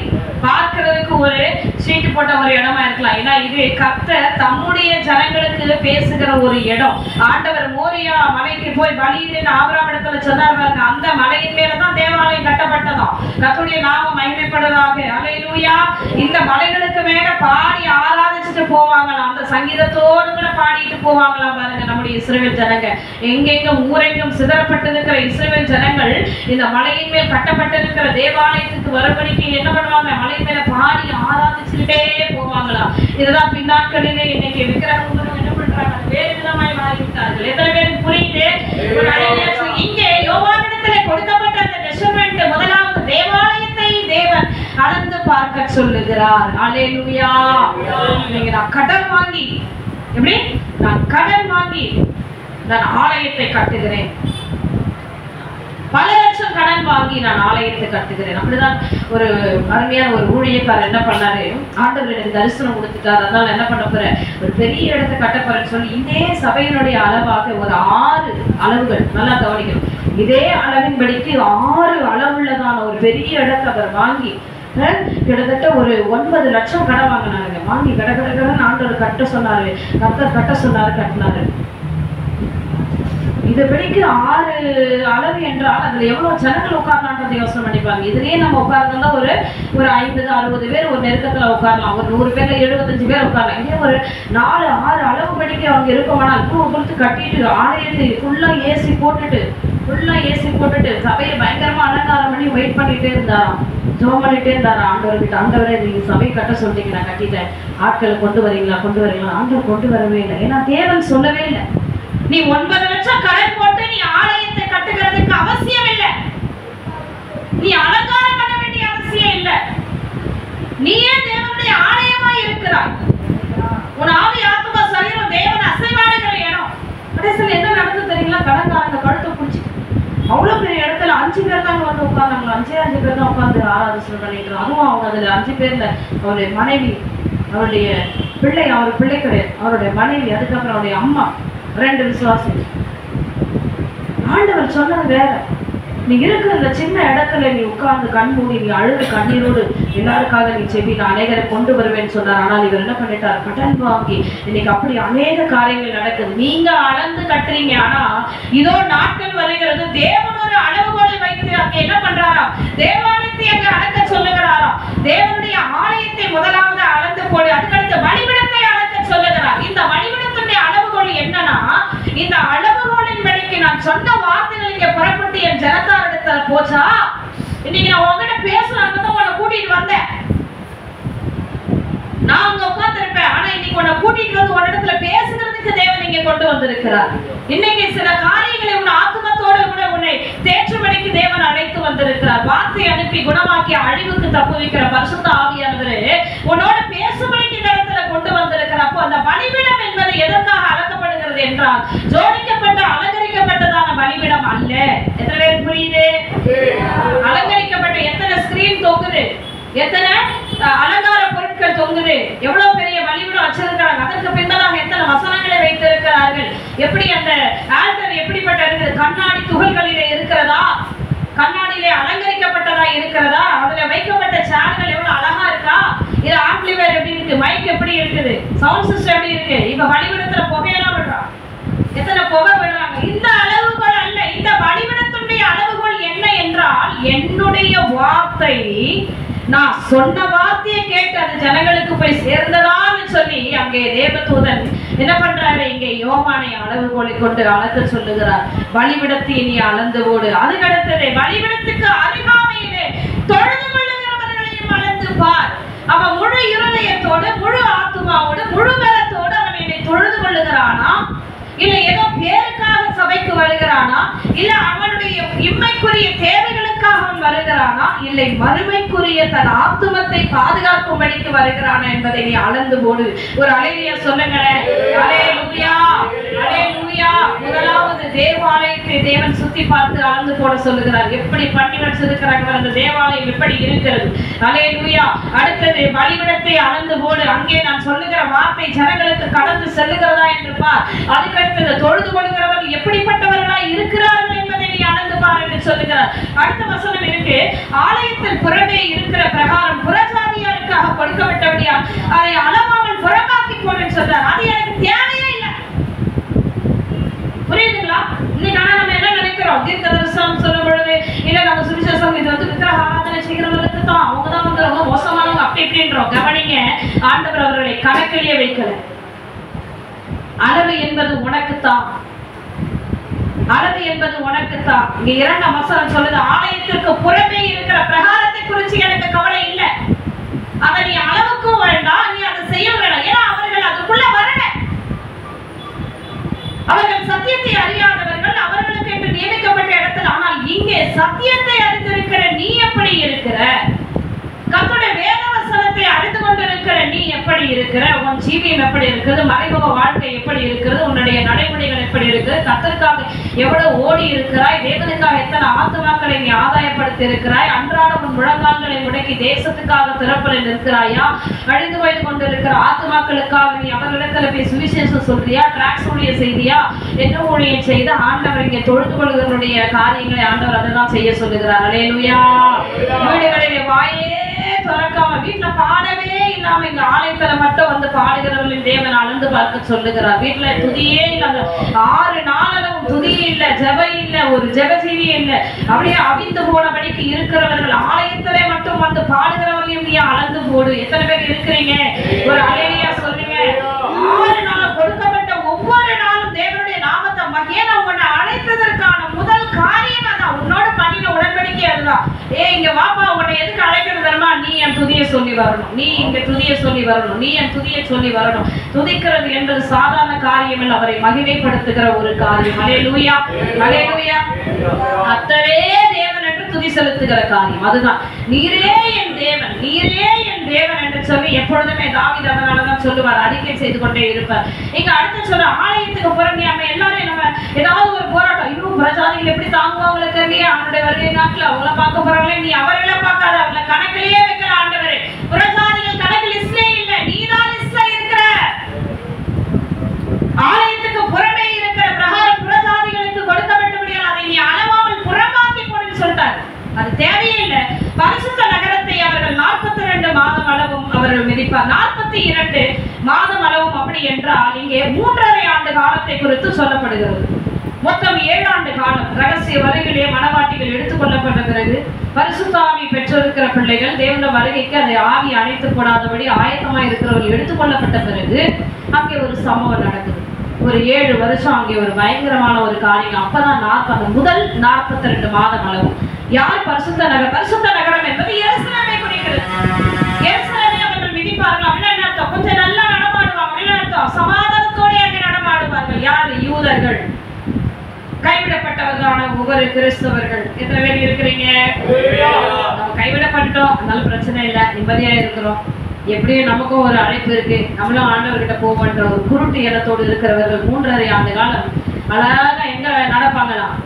பார்க்கிறதுக்கு ஒரு சீட்டு போட்ட ஒரு இடமா இருக்கலாம், ஏன்னா இது கர்த்தர் தம்முடைய ஜனங்களுக்கு பேசுகிற ஒரு இடம். ஆண்டவர் மோரியா மலைக்கு போய் பலியிட்டு ஆபிரகாம் இடத்துல சொன்னார் பாருங்க, அந்த மலையின் மேலதான் தேவாலயம் கட்டப்பட்டதாம். கர்த்தருடைய நாமம் மகிமைப்படுவதாக. அல்லேலூயா. இந்த மலைகளுக்கு மேல பாடி ஆராதிச்சுட்டு போவாங்களாம். அந்த சங்கீதத்தோடு கூட பாடிட்டு போவாங்களாம் பாருங்க நம்முடைய இஸ்ரவேல் ஜனங்க. எங்கெங்கும் ஊரெங்கும் சிதறப்பட்டிருக்கிற இஸ்ரவேல் ஜனங்கள் இந்த மலையின் மேல் கட்டப்பட்டிருக்கிற தேவாலயத்துக்கு வரும்படிக்கு என்ன பண்ணுவாங்க, மலையின் மேல பாடி ஆராதிச்சுட்டே போவாங்களாம். இதுதான் பின்னாட்களிலே இன்னைக்கு விக்கிரகம் என்ன பண்றாங்க, வேறு விதமாய் மாறிவிட்டார்கள். எத்தனை பேருக்கு புரியுது? இங்கே யோவானிடத்திலே கொடுக்கப்பட்ட அந்த மெஷர்மென்ட், முதலாவது தேவாலயத்தை தேவன் அளந்து பார்க்க சொல்லுகிறார். அல்லேலூயா. நீங்க நான் கடன் வாங்கி, எப்படி நான் கடன் வாங்கி நான் ஆலயத்தை கட்டுகிறேன், பல லட்சம் கடன் வாங்கி நான் ஆலயத்தை கட்டுகிறேன். அப்படிதான் ஒரு அருமையான ஒரு ஊழியக்காரர் என்ன பண்ணாரு, ஆண்டவர் எனக்கு தரிசனம் கொடுத்துட்டார், அதனால என்ன பண்ண போறேன், ஒரு பெரிய இடத்தை கட்ட போறேன்னு சொல்லி இதே சபையினுடைய அளவாக ஒரு 6 அளவுகள், நல்லா கவனிக்கணும், இதே அளவின்படிக்கு 6 அளவுள்ளதான ஒரு பெரிய இடத்தை அவர் வாங்கி கிட்டத்தட்ட ஒரு 9 லட்சம் கடன் வாங்கினாருங்க. வாங்கி கடகடகடன் ஆண்டவர் கட்ட சொன்னாரு, கர்த்தர் கட்ட சொன்னாரு, கட்டினாரு. இது படிக்கு 6 அளவு என்றால் அதுல எவ்வளவு ஜனங்கள் உட்கார்லான்றதை யோசனை பண்ணிப்பாங்க. இதுலயே நம்ம உட்கார்ந்தா ஒரு 50-60 பேர் ஒரு நெருக்கத்துல உட்காரலாம், ஒரு 100 பேர்ல 75 பேர் உட்காரலாம். இதே ஒரு 4-6 அளவு படிக்க அவங்க இருக்கோம்னா கொடுத்து கட்டிட்டு ஆலயத்தை ஃபுல்லா ஏசி போட்டுட்டு சபையை பயங்கரமா அலங்காரம் பண்ணி வெயிட் பண்ணிட்டே இருந்தாராம், ஜெபம் பண்ணிட்டே இருந்தாராம் ஆண்டவர்கிட்ட. ஆண்டவரே நீங்க சபை கட்ட சொல்றீங்க, நான் கட்டிட்டேன், ஆட்களை கொண்டு வரீங்களா? ஆண்டவர் கொண்டு வரவே இல்லை, ஏன்னா தேவன் சொல்லவே இல்லை. நீ 9 லட்சம் கடன் போட்டு நீ ஆலயத்தை கட்டுகிறதுக்கு அவசியம் இல்லை, நீ அலங்காரம் பண்ண வேண்டிய அவசியம் இல்லை, நீயே தேவனுடைய ஆலயமாய் இருக்கிறாய். உன் ஆவி ஆத்மா சரீரம் தேவன் அசைவாடுகிற இடம். கடைசியில் என்ன நடந்து தெரியுங்களா, கடன்காரங்க கழுத்தை பிடிச்சி அவ்வளவு பெரிய இடத்துல 5 பேர் தாங்க வந்து உட்கார்ந்தாங்க, 5 பேர் தான் உட்கார்ந்து ஆராதனை பண்ணிட்டு. அதுவும் அவங்க அதுல 5 பேர்ல அவருடைய மனைவி, அவருடைய பிள்ளை, அவர் பிள்ளை கிடையாது, அவருடைய மனைவி, அதுக்கப்புறம் அவருடைய அம்மா, 2 விசுவாசி. ஆண்டவர் சொன்னது வேற. நீ இருக்கிற இந்த சின்ன இடத்துல நீ உட்கார்ந்து கண் மூடி நீ அழுது கண்ணீரோடு எல்லாருக்காக நீ செவி நான் அநேகரை கொண்டு வருவேன்னு சொன்னார். ஆனால் இவர் என்ன பண்ணிட்டார், கடன் வாங்கி இன்னைக்கு அப்படி அநேக காரியங்கள் நடக்குது. நீங்க அளந்து கட்டுறீங்க, ஆனா இதோ நாட்கள் வருகிறது, தேவன் ஒரு அளவுகோலை வைத்து அங்க என்ன பண்றாராம், தேவாலயத்தை அங்க அளக்க சொல்லுகிறாராம். தேவனுடைய ஆலயத்தை முதலாவது அளந்து போடு, அதுக்கடுத்து பலிபீடத்தை அளக்க சொல்லுகிறார். இந்த பலிபீடத்துடைய அளவுகோல் என்னன்னா, இந்த அளவுகோலின் படிக்கு நான் சொன்ன வார்த்தைகள் இங்க புறப்பட்டு என் ஜனத்தாரிடத்துல போச்சா, இன்னைக்கு நான் உங்ககிட்ட பேசுறாங்க தான் உன்னை கூட்டிட்டு வந்தேன், நான் அங்க உட்கார்ந்திருப்பேன், ஆனா இன்னைக்கு உன்னை கூட்டிட்டு வந்து ஒரு இடத்துல பேசுகிறதுக்கு தேவன் இங்க கொண்டு வந்திருக்கிறார். இன்னைக்கு சில காரியங்களை உன் ஆத்மத்தோடு கூட உன்னை தேற்றும்படிக்கு தேவன் அழைத்து வந்திருக்கிறார். வார்த்தை அனுப்பி குணமாக்கி அழிவுக்கு தப்புவிக்கிற பரிசுத்த ஆவியானவரே உன்னோட பேசும்படிக்கு இந்த இடத்துல கொண்டு வந்திருக்கிறார். அப்போ அந்த பலிபீடம் என்பது எதற்காக அளக்கப்படுகிறது என்றால், ஜோடிக்கப்பட்ட அலங்கரிக்கப்பட்டதான பலிபீடம் அல்ல. எத்தனை பேர் புரியுது? அலங்கரிக்கப்பட்ட எத்தனை ஸ்கிரீன் தொங்குது, எத்தனை அலங்கார பொருட்கள் தொங்குது, எவ்வளவு பெரிய பலிபீடம் வச்சிருக்கிறாங்க, அதற்கு பின்னதாக எத்தனை வசனங்களை வைத்திருக்கிறார்கள், எப்படி அந்த ஆல்டர் எப்படிப்பட்ட இருக்குது, கண்ணாடி துகள்களிலே இருக்கிறதா, கண்ணாடியிலே அலங்கரிக்கப்பட்டதா இருக்கிறதா, அதுல வைக்கப்பட்ட சேர்கள் எவ்வளவு அழகா இருக்கா, இது ஆம்பிளிஃபையர் எப்படி இருக்கு, மைக் எப்படி இருக்குது, சவுண்ட் சிஸ்டம் எப்படி இருக்கு. இப்ப பலிபீடத்துல புகையெல்லாம் விடுறாங்க, எத்தனை புகை விடுறாங்க. இந்த அளவுகோல் அல்ல. இந்த பலிபீடத்துடைய அளவுகோல் என்ன என்றால், என்னுடைய வார்த்தை, நான் சொன்ன வார்த்தையை கேட்டு அது ஜனங்களுக்கு போய் சேர்ந்ததான்னு சொல்லி அங்கே தேவதூதன் என்ன பண்றாரு, இங்கே யோவானை அளவுகோலை கொண்டு அளக்க சொல்லுகிறார். பலிபீடத்தை நீ அளந்து ஓடு, அதுக்கடுத்தது பலிபீடத்துக்கு அருகாமையிலே தொழுது கொள்ளுகிறவர்களையும் அளந்து பார். அவன் முழு இருதயத்தோடு முழு ஆத்துமாவோடு முழு பலத்தோடு அவன் என்னை தொழுது கொள்ளுகிறானா, இல்ல ஏதோ பேருக்காக சபைக்கு வருகிறானா, இல்ல அவனுடைய இம்மைக்குரிய தேவைகளுக்காக அவன் வருகிறானா, இல்லை மறுமைக்குரிய தன் ஆத்துமத்தை பாதுகாக்கும்படிக்கு வருகிறானா என்பதை நீ அளந்து போடு. ஒரு அல்லேலூயா சொல்லுங்களேன். அல்லேலூயா, அல்லேலூயா. முதலாவது தேவாலயத்தை தேவன் சுத்தி பார்த்து அளந்து போட சொல்லுகிறார். எப்படி பண்ணி வச்சிருக்கிறாங்க அந்த தேவாலயம் எப்படி இருக்கிறது. அல்லேலூயா. அடுத்தது பலிபீடத்தை அளந்து போடு. அங்கே நான் சொல்லுகிற வார்த்தை ஜனங்களுக்கு கடந்து செல்லுகிறதா என்று பார். அதுக்கு தொழுது கொள்கிறவர்கள் எப்படிப்பட்டவர்களா இருக்கிறார்கள் என்பதை நீ அளந்து பார் என்று சொல்லுகிறார். அடுத்த வசனம் இருக்கு, ஆலயத்தில் புறமே இருக்கிற பிரகாரம் புறஜாதியாருக்காக கொடுக்கப்பட்டபடியா அதை அளவாமல் புறமாக்கி போடுன்னு சொல்றார். அது எனக்கு தேவையே இல்லை. புரியுதுங்களா? இன்னைக்கு ஆனா நம்ம என்ன நினைக்கிறோம், தீர்க்க தரிசனம் சொல்லும் பொழுது இல்ல நம்ம சுவிசேஷம் இது வந்து விக்கிரக ஆராதனை செய்கிறவர்களுக்கு தான், அவங்கதான் வந்து ரொம்ப மோசமானவங்க அப்படி இப்படின்றோம். கவனிங்க, ஆண்டவர் அவர்களை கணக்கிலேயே வைக்கல. என்பது உனக்குத்தான், அழகு என்பது உனக்குத்தான். இங்க 2ஆம் வசனம் சொல்லுது, ஆலயத்திற்கு புறமே இருக்கிற பிரகாரத்தை குறித்து எனக்கு கவலை இல்லை. அதை நீ அளவுக்கும் வேண்டாம், நீ அதை செய்ய வேண்டாம். ஏன்னா அவர்கள் அதுக்குள்ள வரல. அவர்கள் சத்தியத்தை அறியாதவர்கள், அவர்களுக்கு என்று நியமிக்கப்பட்ட இடத்தில். ஆனால் இங்கே சத்தியத்தை அறிந்திருக்கிற நீ எப்படி இருக்கிற? கர்த்தருடைய வேத வசனத்தை அறிந்து கொண்டிருக்கிற நீ எப்படி இருக்கிற? உன் ஜீவியம் எப்படி இருக்கிறது? மறைமுக வாழ்க்கை எப்படி இருக்கிறது? உன்னுடைய நடைமுறைகள் எப்படி இருக்கு? கர்த்தருக்காக எவ்வளவு ஓடி இருக்கிறாய்? தேவனுக்காக எத்தனை ஆத்துமாக்களை நீ ஆதாயப்படுத்தி இருக்கிறாய்? அன்றாடம் உன் முழங்கால்களை முடக்கி தேசத்துக்காக திறப்பில் நிற்கிறாயா? அழிந்து போய் கொண்டிருக்கிற ஆத்துமாக்களுக்காக நீ அவர்களிடத்துல போய் சுவிசேஷம் சொல்றியா? டிராக்ஸ் ஊழியம் செய்தியா? என்ன ஊழியம் செய்து ஆண்டவர் இங்கே தொழுது கொள்வதனுடைய காரியங்களை ஆண்டவர் அதெல்லாம் செய்ய சொல்லுகிறார். அல்லேலூயா. வீடுகளிலே வாயே திறக்காம வீட்டுல பாடவே இல்லாம இங்க ஆலயத்துல மட்டும் வந்து பாடுகிறவர்களின் தேவன் அளந்து பார்க்க சொல்லுகிறார். வீட்டுல துதியே இல்லாம 6 நாளளவும் துதியே இல்ல, ஜெப இல்ல, ஒரு ஜெபஜீவி இல்ல, அப்படியே அவிந்து போனபடிக்கு இருக்கிறவர்கள் ஆலயத்திலே மட்டும் வந்து பாடுகிறவர்களையும் நீ அளந்து போடு. எத்தனை பேர் இருக்கிறீங்க? ஒரு அலேலியா சொல்லுங்க. 6 நாள் கொடுக்கப்பட்ட ஒவ்வொரு நாளும் தேவனுடைய நாமத்தை மகிழ உன்னை அழைத்ததற்கான முதல் காரியம் அதான். உன்னோட பண்ணின உடன்படிக்கை அதுதான். இங்க வாப்பா, உன்னை எதுக்கு அழைக்கிறது தெரியுமா? நீ என் துதியை சொல்லி வரணும், நீ இங்க துதியை சொல்லி வரணும், நீ என் துதியை சொல்லி வரணும். துதிக்கிறது என்பது சாதாரண காரியம் இல்லை, அவரை மகிமைப்படுத்துகிற ஒரு காரியம். அல்லேலூயா, அல்லேலூயா. கர்த்தரே தேவன் என்று துதி செலுத்துகிற காரியம் அதுதான். நீரே என் தேவன், நீரே என் தேவன் என்று சொல்லி எப்பொழுதுமே தாவீது அதனாலதான் சொல்லுவார், அறிக்கை செய்து கொண்டே இருப்பார். இங்க அடுத்து சொல்ற ஆலயத்துக்கு புறமே நம்ம எல்லாரும் நம்ம ஏதாவது ஒரு போராட்டம், இன்னும் பிரஜாதிகள் எப்படி தாங்குவாங்களுக்கு தெரியலையே, அவனுடைய வருகை நாட்கள் அவங்கள பார்க்க போறாங்களே, நீ அவர்களை பார்க்காத, அவங்கள கணக்கிலேயே வைக்கிற ஆண்டவரே. பிரஜாதிகள் கணக்கு லிஸ்ட்லே இல்லை, நீதான் லிஸ்ட்ல இருக்கிற. ஆலயத்துக்கு புறமே இருக்கிற பிரகாரம் பிரஜாதிகளுக்கு கொடுக்கப்பட்டபடியால் அதை நீ அளவாமல் புறமாக்கி போடுன்னு சொல்லிட்டார். அது தேவையே இல்லை. பரிசுத்த நகரத்தை அவர்கள் 42 மாதம் அளவும் அவர்கள் மிதிப்பார். 42 மாதம் அளவும் அப்படி என்றால் இங்கே 3.5 ஆண்டு காலத்தை குறித்து சொல்லப்படுகிறது. மொத்தம் 7 ஆண்டு காலம். ரகசிய வருகையிலே மனவாட்டிகள் எடுத்துக் கொள்ளப்பட்ட பிறகு பரிசுத்த ஆவி பெற்றிருக்கிற பிள்ளைகள் தேவனுடைய வருகைக்கு அந்த ஆவி அணைத்து போடாதபடி ஆயத்தமாக இருக்கிறவர்கள் எடுத்துக் கொள்ளப்பட்ட பிறகு அங்கே ஒரு சம்பவம் நடக்குது. ஒரு 7 வருஷம் அங்கே ஒரு பயங்கரமான ஒரு காரியம். அப்பதான் முதல் 42 மாதம் அளவு யார் பரிசுத்த நகரம்? பரிசுத்த நகரம் என்பது எருசலேமை குறிக்கிறது. எருசலேமை அவர்கள் மிதிப்பார்கள். அப்படின்னா அர்த்தம் கொஞ்சம் நல்லா நடமாடுவாங்க, அர்த்தம் சமாதானத்தோடு அங்கே நடமாடுவார்கள். யார்? யூதர்கள், கைவிடப்பட்டவர்களான ஒவ்வொரு கிறிஸ்தவர்கள். எத்தனை பேர் இருக்கிறீங்க? நம்ம கைவிடப்பட்டோம், அதனால பிரச்சனை இல்லை, நிம்மதியா இருக்கிறோம். எப்படியும் நமக்கும் ஒரு அழைப்பு இருக்கு, நம்மளும் ஆண்டவர்கிட்ட போவோன்ற ஒரு குருட்டு எண்ணத்தோடு இருக்கிறவர்கள் 3.5 ஆண்டு காலம் அழகா எங்க நடப்பாங்களாம்?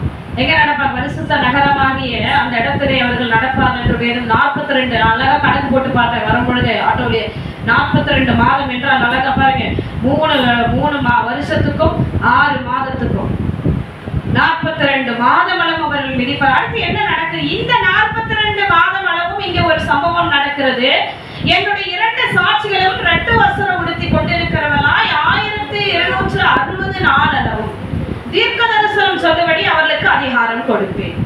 எங்க நடப்பாங்க? பரிசுத்த நகரமாகிய அந்த இடத்திலே அவர்கள் நடப்பார்கள் என்று வேணும். 42 அழகா கணக்கு போட்டு பார்த்தேன் வரும்பொழுது ஆட்டோலே 42 மாதம் என்றால் அழகா பாருங்க, 3 வருஷத்துக்கும் 6 மாதத்துக்கும் 42 மாதம் அளவு அவர்கள் மிதிப்பார். அடுத்து என்ன நடக்குது? இந்த 42 மாதம் அளவும் இங்கே ஒரு சம்பவம் நடக்கிறது. என்னுடைய 2 சாட்சிகளும் 2 வஸ்திரம் உடுத்தி கொண்டிருக்கிறவர்களாய் 1260 நாள் அளவும் தீர்க்க தரிசனம் சொல்லும்படி அவர்களுக்கு அதிகாரம் கொடுப்பேன்.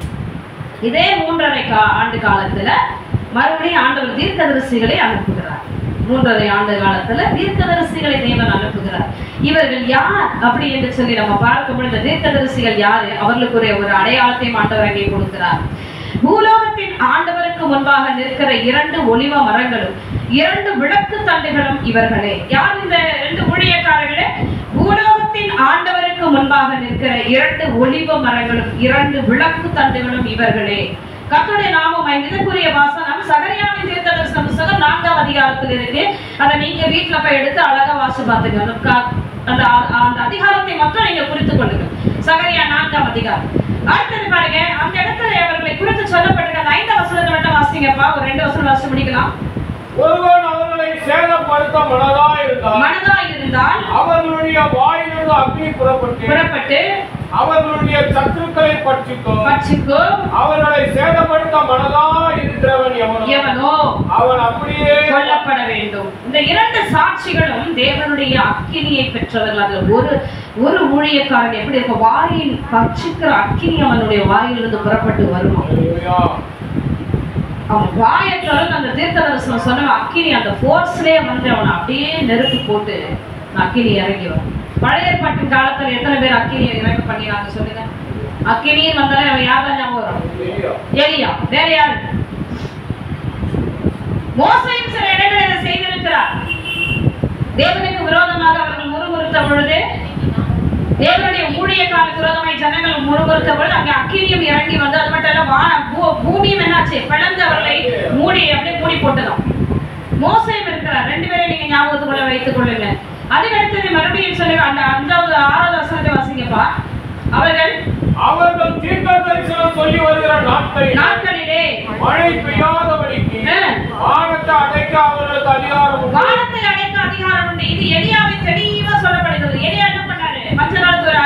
இதே 3.5 ஆண்டு காலத்துல மறுபடியும் ஆண்டவர் தீர்க்கதரிசிகளை அனுப்புகிறார். 3.5 ஆண்டு காலத்துல தீர்க்கதரிசிகளை தேவன் அனுப்புகிறார். இவர்கள் யார் அப்படி என்று சொல்லி நம்ம பார்க்கும் பொழுது தீர்க்கதரிசிகள் யாரு? அவர்களுக்கு ஒரு அடையாளத்தையும் ஆண்டவர் அங்கே கொடுக்கிறார். பூலோகத்தின் ஆண்டவருக்கு முன்பாக நிற்கிற 2 ஒலிவ மரங்களும் 2 விளக்கு தண்டுகளும் இவர்களே. யார் இந்த 2 ஊழியக்காரர்களே? பூலோகத்தின் ஆண்டவருக்கு முன்பாக நிற்கிற 2 ஒலிவ மரங்களும் 2 விளக்கு தண்டுகளும் இவர்களே. கர்த்தருடைய நாமம் இதற்குரிய வாசனம் சகரியாவின் தீர்க்கதரிசன புத்தகம் 4ஆம் அதிகாரத்தில் இருக்கு. அதை நீங்க வீட்டுல போய் எடுத்து அழகா வாசி பார்த்துங்க. அந்த அதிகாரத்தை மட்டும் நீங்க குறித்துக் கொள்ளுங்க. சகரியா 4ஆம் அதிகாரம். அடுத்தது பாருங்க, அந்த இடத்துல அவர்களை குறித்து சொல்லப்பட்டிருக்க 5ஆம் வசனத்தை மட்டும் வாசிங்கப்பா. ஒரு 2 வசனம் வாசி முடிக்கலாம். ஒருவன் அவர்களை சேதப்படுத்த மனதாயிருந்தால் அவர்களுடைய வாயிலிருந்து அக்னி புறப்பட்டு அவர்களுடைய சத்துருக்களை பட்சிக்கோ. அவர்களை சேதப்படுத்த மனதாயிருக்கிறவன் எவனோ அவன் அப்படியே கொல்லப்பட வேண்டும். இந்த 2 சாட்சிகளும் தேவனுடைய அக்கினியை பெற்றவர்கள். அதுல ஒரு ஊழியக்காரன் எப்படி இருக்க, வாயில் பட்சிக்கிற அக்கினி அவனுடைய வாயிலிருந்து புறப்பட்டு வருமா? அவன் வாயை திறந்து அந்த தீர்க்க தரிசனம் சொன்ன அக்கினி அந்த போர்ஸ்லயே வந்து அவனை அப்படியே நெருப்பு போட்டு அக்கினி இறங்கி வரும். பழைய ஏற்பாட்டின் காலத்துல எத்தனை பேர் அக்கினியை இறங்க பண்ணினாங்க சொல்லுங்க? அக்கினியும் வந்தாலே அவன் யாரெல்லாம் ஞாபகம் வரும்? எலியா. வேற யாரு? மோசேயும் சில இடங்களில் இதை செய்திருக்கிறார். தேவனுக்கு விரோதமாக அவர்கள் முறுமுறுத்த பொழுது, தேவனுடைய ஊழியக்காரருக்கு விரோதமாய் ஜனங்கள் முறுமுறுத்த பொழுது அங்கே அக்கினியும் இறங்கி வந்து, அது மட்டும் இல்ல பூமியும் என்னாச்சு, பிளந்து அவர்களை மூடி அப்படியே மூடி போட்டதும். மோசேயும் இருக்கிறார். 2 பேரை நீங்க ஞாபகத்துக்குள்ள வைத்துக் கொள்ளுங்க. அதுக்கடுத்தது மறுபடியும் சொல்லுங்க, அந்த 5வது 6வது வசனத்தை வாசிங்கப்பா. அவர்கள் தீர்க்கதரிசனம் சொல்லி வருகிற நாட்களிலே மழை பெய்யாதபடிக்கு வானத்தை அடைக்க அவர்களுக்கு அதிகாரம் உண்டு. வானத்தை அடைக்க அதிகாரம் உண்டு. இது எலியாவை தெளிவா சொல்லப்படுகிறது. எலியா என்ன பண்ணாரு? மஞ்ச காலத்துல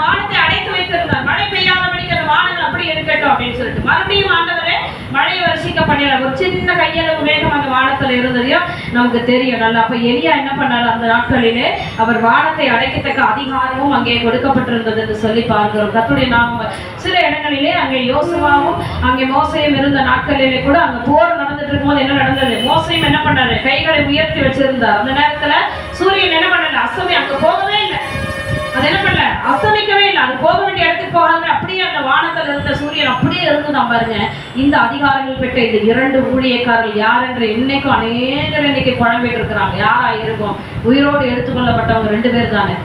வானத்தை அடைத்து வைத்திருந்தார். மழை பெய்யாதபடிக்கு அந்த வானங்கள் அப்படி இருக்கட்டும் அப்படின்னு சொல்லிட்டு மறுபடியும் ஆண்டவரே மழையை வருஷிக்க பண்ணினார். ஒரு சின்ன கையளவு மேகம் அந்த வானத்துல இருந்ததையும் நமக்கு தெரியும் நல்லா. அப்ப எலியா என்ன பண்ணாரு? அந்த நாட்களிலே அவர் வானத்தை அடைக்கத்தக்க அதிகாரமும் அங்கே கொடுக்கப்பட்டிருந்தது என்று சொல்லி பார்க்கிறோம். கர்த்தருடைய நாமம். சில இடங்களிலே அங்கே யோசுவாவும் அங்கே மோசேயும் இருந்த நாட்களிலே கூட அங்க போர் நடந்துட்டு இருக்கும்போது என்ன நடந்தது? மோசேயும் என்ன பண்ணாரு? கைகளை உயர்த்தி வச்சிருந்தார். அந்த நேரத்துல சூரியன் என்ன பண்ணல? அஸ்தமி அங்க போகவே இல்லை. அது என்ன பண்ணல? அஸ்தமிக்கவே இல்லை. அது போக வேண்டிய இடத்துக்கு போகாம அப்படியே அந்த வானத்தில் இருந்த சூரியன் அப்படியே இருந்துதான் பாருங்க. இந்த அதிகாரங்கள் பெற்ற இந்த 2 ஊழியக்காரர்கள் யார் என்று இன்னைக்கும் அநேகர் இன்னைக்கு குழம்பிட்டு இருக்கிறாங்க. யாரா இருக்கும்? உயிரோடு எடுத்துக்கொள்ளப்பட்டவங்க 2 பேர் தானே.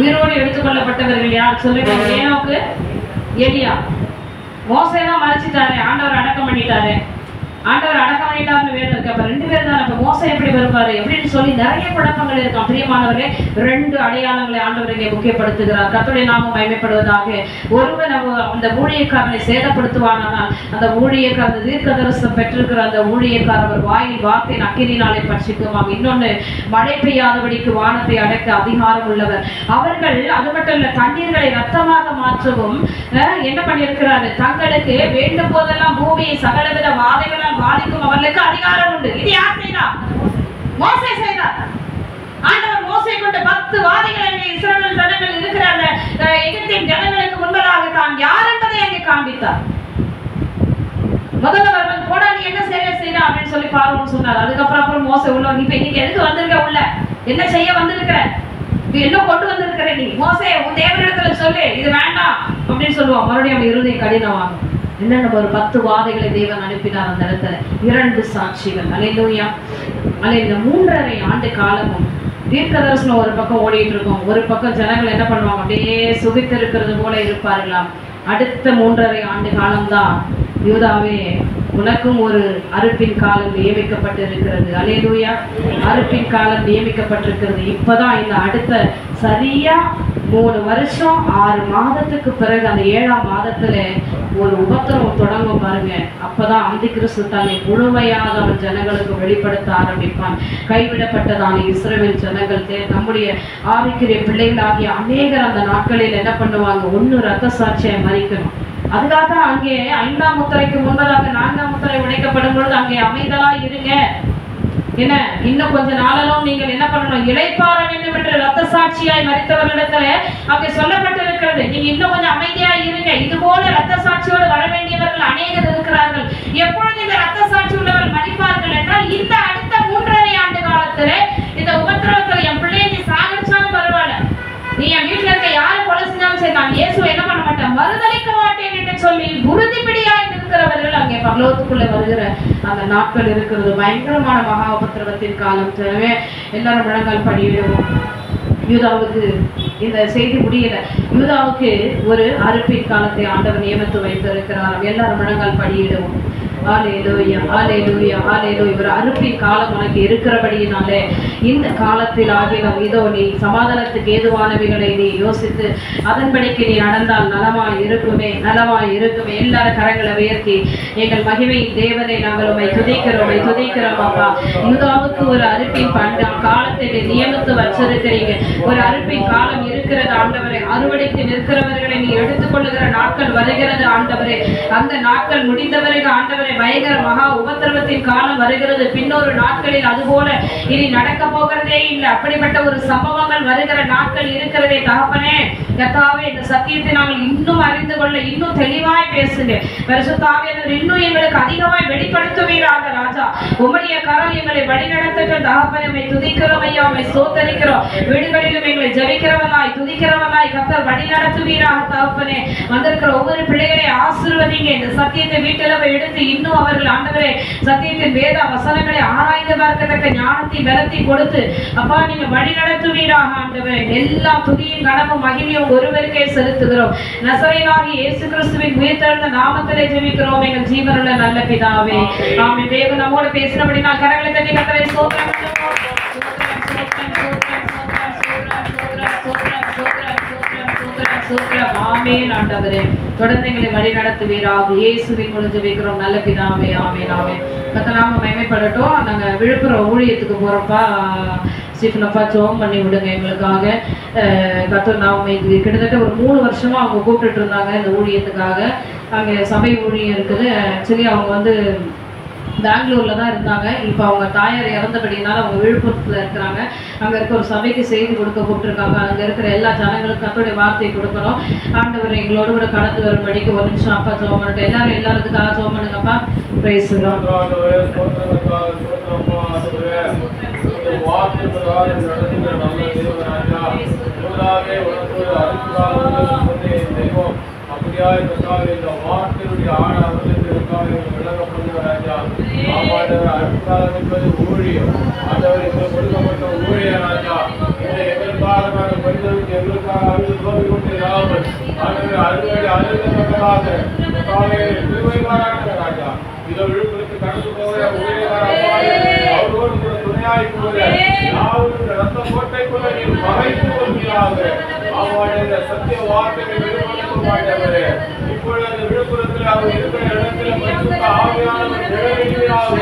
உயிரோடு எடுத்துக்கொள்ளப்பட்டவர்கள் யார் சொல்லுங்க? ஏனோக்கு, எலியா. மோசே தான் மறைச்சிட்டாரு, ஆண்டவர் அடக்கம் பண்ணிட்டாரு. ஆண்டவர் அடக்கம் பண்ணிட்டாருன்னு வேறு இருக்கு. அப்ப 2 பேர் தான். அப்ப மோசை எப்படி வருவாரு எப்படின்னு சொல்லி நிறைய குழப்பங்கள் இருக்கும். பிரியமானவரே, 2 அடையாளங்களை ஆண்டவர் இங்கே முக்கியப்படுத்துகிறார். கர்த்தருடைய நாமம் மகிமைப்படுவதாக. ஒருவன் அந்த ஊழியக்காரனை சேதப்படுத்துவானால் அந்த ஊழியக்காரர் தீர்க்கதரிசனம் பெற்றிருக்கிற அந்த ஊழியக்காரர் வாயில் வார்த்தையின் அக்கினினாலே பட்சிக்குமாம். இன்னொன்னு, மழை பெய்யாதபடிக்கு வானத்தை அடக்க அதிகாரம் உள்ளவர். அவர்கள் அது மட்டும் இல்ல, தண்ணீர்களை ரத்தமாக மாற்றவும் என்ன பண்ணியிருக்கிறாரு? தங்களுக்கு வேண்டும் போதெல்லாம் பூமியை சகலவித வாதைகளால் பாதிக்கும் அவர்களுக்கு அதிகாரம் உண்டு. இது யார் செய்தார்? மோசே செய்தார். ஆண்டவர் மோசே கொண்டு 10 வாதைகள் அங்கே இஸ்ரவேல் ஜனங்கள் இருக்கிற அந்த எகிப்தின் ஜனங்களுக்கு முன்பதாக தான் யார் என்பதை அங்கே காண்பித்தார். முதல்ல அவர் போடா நீ என்ன செய்யறா அப்படின்னு சொல்லி பார்வோன்னு சொன்னார். அதுக்கப்புறம் மோசே உள்ள, நீ இன்னைக்கு எதுக்கு வந்திருக்க? உள்ள என்ன செய்ய வந்திருக்கிற? என்ன கொண்டு வந்திருக்கிற நீ? மோசே, உன் தேவனிடத்துல சொல்லு, இது வேண்டாம் அப்படின்னு சொல்லுவான். மறுபடியும் அவன் இருதயம் கடினமாகும். என்னென்ன ஒரு 10 வாதைகளை தேவன் அனுப்பினார் அந்த இடத்துல. 2 சாட்சிகள். அல்லேலூயா. இந்த 3.5 ஆண்டு காலமும் தீர்க்கதரிசனம் ஒரு பக்கம் ஓடிட்டு இருக்கும், ஒரு பக்கம் ஜனங்கள் என்ன பண்ணுவாங்க? அப்படியே சுகித்து இருக்கிறது போல இருப்பார்களாம். அடுத்த 3.5 ஆண்டு காலம்தான் யூதாவே உனக்கும் ஒரு அறுப்பின் காலம் நியமிக்கப்பட்டிருக்கிறது. அல்லேலூயா. அறுப்பின் காலம் நியமிக்கப்பட்டிருக்கிறது. இப்பதான் இந்த அடுத்த சரியா 3 வருஷம் 6 மாதத்துக்கு பிறகு அந்த 7ஆம் மாதத்துல ஒரு உபத்திரவம் தொடங்கும் பாருங்க. அப்பதான் அந்தி கிறிஸ்து தன்னை முழுமையாக அவன் ஜனங்களுக்கு வெளிப்படுத்த ஆரம்பிப்பான். கைவிடப்பட்டதான இஸ்ரவேல் ஜனங்கள் நம்முடைய ஆவிக்குரிய பிள்ளைகளாகிய அநேகர் அந்த நாட்களில் என்ன பண்ணுவாங்க? 1 இரத்த சாட்சியை மறிக்கணும். அதுக்காக அங்கே 5ஆம் முத்திரைக்கு முன்பதாக 4ஆம் முத்திரை உடைக்கப்படும் பொழுது அங்கே அமைதலா இருங்க. என்ன, இன்னும் கொஞ்ச நாளும் நீங்கள் என்ன பண்ணணும்? இளைப்பாற வேண்டும் என்று இரத்த சாட்சியாய் மரித்தவர்களிடத்துல அங்கே சொல்லப்பட்டிருக்கிறது. நீங்க இன்னும் கொஞ்சம் அமைதியா இருங்க. இது போல இரத்த சாட்சியோடு வர வேண்டியவர்கள் அநேகர் இருக்கிறார்கள். எப்பொழுது இந்த இரத்த சாட்சி உள்ளவர்கள் மறிப்பார்கள் என்றால், இந்த அடுத்த 3.5 ஆண்டு காலத்துல இந்த உபத்திரவத்தில் என் பிள்ளையை நீ சாகடிச்சாலும் பரவாயில்ல, நீ என் வீட்டுல இருக்க யாரை கொலை செஞ்சாலும் சரி, நான் இயேசுவை என்ன பண்ண மாட்டேன், மறுதலிக்க மாட்டேன் என்று சொல்லி உறுதிப்படியாய் இருக்கிறவர்கள் அங்கே பரலோகத்துக்குள்ள வருகிற அந்த நாட்கள் இருக்கிறது. பயங்கரமான மகா உபத்திரவத்தின் காலம். எனவே எல்லாரும் முழங்கால் படியிடுவோம். யூதாவுக்கு இந்த செய்தி முடியல. யூதாவுக்கு ஒரு அறுப்பின் காலத்தை ஆண்டவர் நியமித்து வைத்திருக்கிறார். எல்லாரும் முழங்கால் படியிடுவோம். ஹல்லேலூயா, ஹல்லேலூயா, ஹல்லேலூயா. ஒரு அறுப்பின் காலம் உனக்கு இருக்கிறபடியினாலே இந்த காலத்தில் ஆகிலும் இதோ நீ சமாதானத்துக்கு ஏதுவானவைகளை நீ யோசித்து அதன்படிக்கு நீ நடந்தால் நலமாய் இருக்குமே, நலமாய் இருக்குமே. எல்லாரும் கரங்களை உயர்த்தி எங்கள் மகிமையின் தேவனை நாங்கள் உம்மை துதிக்கிறோம், துதிக்கிறோம் அப்பா. யூதாவுக்கு ஒரு அறுப்பின் காலத்தை நியமித்து வச்சிருக்கிறீங்க. ஒரு அறுப்பின் காலம் இருக்கிறது ஆண்டவரே. அறுவடைக்கு நிற்கிறவர்களை நீ எடுத்துக்கொள்ளுகிற நாட்கள் வருகிறது ஆண்டவரே. அந்த நாட்கள் முடிந்தவரைக்கு ஆண்டவரே கர்த்தாவே பயங்கர மகா உபத்திரவத்தின் காலம் வருகிறது. பின்னொரு நாட்களில் அதுபோல இனி நடக்க போகிறதே இல்லை. அப்படிப்பட்ட ஒரு சம்பவங்கள் வருகிற நாட்கள் இருக்கிறதே தகப்பனே. கர்த்தாவே இந்த சத்தியத்தை நாங்கள் இன்னும் அறிந்து கொள்ள இன்னும் தெளிவாய் பேசுங்க. பரிசுத்த ஆவியானவர் இன்னும் எங்களுக்கு அதிகமாய் வெளிப்படுத்துவீராக ராஜா. உம்முடைய கரம் எங்களை வழிநடத்தட்டும் தகப்பனே. உம்மை துதிக்கிறோம் ஐயா, உம்மை ஸ்தோத்திரிக்கிறோம். வீடுகளிலும் எங்களை ஜெபிக்கிறவனாய் துதிக்கிறவனாய் கர்த்தர் வழிநடத்துவீராக தகப்பனே. வந்திருக்கிற ஒவ்வொரு பிள்ளைகளை ஆசீர்வதிங்க. இந்த சத்தியத்தை வீட்டில் எடுத்து இன்னும் அவர்கள் ஆண்டவரே சத்தியத்தின் வேத வசனங்களை ஆராய்ந்து பார்க்கத்தக்க ஞானத்தை பலத்தை கொடுத்து அப்பா நீங்க வழி நடத்துவீராக ஆண்டவரே. எல்லா துதியும் கனமும் மகிமையும் ஒருவருக்கே செலுத்துகிறோம். நசரேயனாகிய இயேசு கிறிஸ்துவின் உயிர்த்தெழுந்த நாமத்திலே ஜெபிக்கிறோம் எங்கள் ஜீவனுள்ள நல்ல பிதாவே. ஆமென். தேவன் நம்மோடு பேசினபடினால் கரங்களை தட்டி கர்த்தரை ஸ்தோத்திரம் பண்ணுவோம். ஆமென் ஆண்டவரே. தொடர்ந்து எங்களை வழி நடத்துவீராக இயேசுவின் மூலம் ஜெபிக்கிறோம் நல்ல பிதாவே. ஆமென் ஆமென். கர்த்தர் நாம மகிமைப்படட்டும். நாங்க விழுப்புரம் ஊழியத்துக்கு போறப்பா ஸ்டீஃபனப்பா ஜெபம் பண்ணி விடுங்க எங்களுக்காக. கர்த்தர் நாம இது கிட்டத்தட்ட ஒரு 3 வருஷமா அவங்க கூப்பிட்டுட்டு இருந்தாங்க இந்த ஊழியத்துக்காக. அங்கே சபை ஊழியம் இருக்குது. ஆக்சுவலி அவங்க வந்து பெங்களூர்ல தான் இருந்தாங்க. இப்போ அவங்க தாயார் இறந்தபடினால அவங்க விழுப்புரத்தில் இருக்கிறாங்க. அங்கே இருக்க ஒரு சபைக்கு செய்தி கொடுக்க கூப்பிட்டுருக்காங்க. அங்கே இருக்கிற எல்லா ஜனங்களுக்கும் கர்த்தருடைய வார்த்தையை கொடுக்கணும். ஆண்டவர் எங்களோட கூட கடந்து வரும்படிக்கு ஒரு நிமிஷம் அப்பா ஜெபம் பண்ணிட்டு எல்லாத்துக்காக ஜெபம் பண்ணுங்கப்பா. Praise lord. அப்படியாய் இந்த வார்த்தையுடைய ஆழ அவர்களுக்காக விளங்கப்படுகிற ராஜா. ஆமாண்டவர் அற்புதம் என்பது ஊழியம். ஆண்டவர் எங்களுக்கு கொடுக்கப்பட்ட ஊழிய ராஜா. இதை எங்களுக்காக நாங்கள் பரிந்துரைத்து எங்களுக்காக அழுது தோல்வி கொண்டு இராமல் ஆண்டவர் அறுவடை அழுதவர்களாக திருவை பாராட்டுகிற ராஜா. இதோ விழுப்புரத்து கடந்து போகிற ஊழியக்கார அவரோடு கூட துணையாய் போகிற யாவருடைய ரத்த கோட்டைக்குள்ள நீர் மறைத்து கொள்வீராக. ஆமாண்ட சத்திய வார்த்தைகள் வெளிப்படுத்தும் மாட்டவரே. இப்பொழுது அந்த விழுப்புரத்தில் அவர் இருக்கிற இடத்துல பரிசுத்த ஆவியானவர் நிறைவேறுவீராக.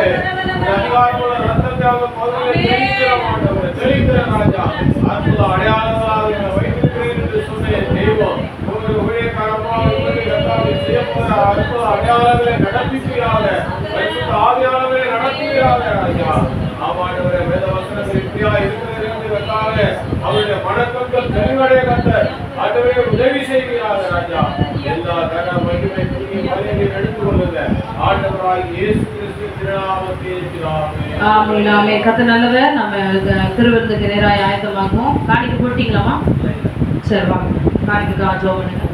அதிகாரமுள்ள ரத்தத்தாக பகுதியை தெளிக்கிற மாட்டவரே. தெளிக்கிற ராஜா. அற்புத அடையாளங்களாக வைத்திருக்கிறேன் என்று சொன்ன தெய்வம் ஒரு ஊழியக்காரமாக செய்யப்போகிற அற்புத அடையாளங்களை நடத்துவீராக. பரிசுத்த ஆவியானவரை நடத்துவீராக ராஜா. ஆமாண்டவரே வேத வசனங்கள் இப்படியா இருக்கிறது என்று வைத்தால அவருடைய மனக்கங்கள் தெளிவடைய கர்த்தர் ஆண்டவரே உதவி செய்கிறார் ராஜா. எல்லா கன மகிமை புண்ணிய மகிமையை எடுத்துக் கொள்ளுங்க. ஆண்டவராகிய இயேசு கிறிஸ்துவின் திருநாமத்தில் இருக்கிறார். ஆமென் ஆமென். கர்த்தர் நல்லவர். நம்ம திருவிருந்துக்கு நேராக ஆயத்தமாகும். காணிக்க போட்டீங்களாமா? சரி வாங்க காணிக்க ஜெபம் பண்ணுங்க.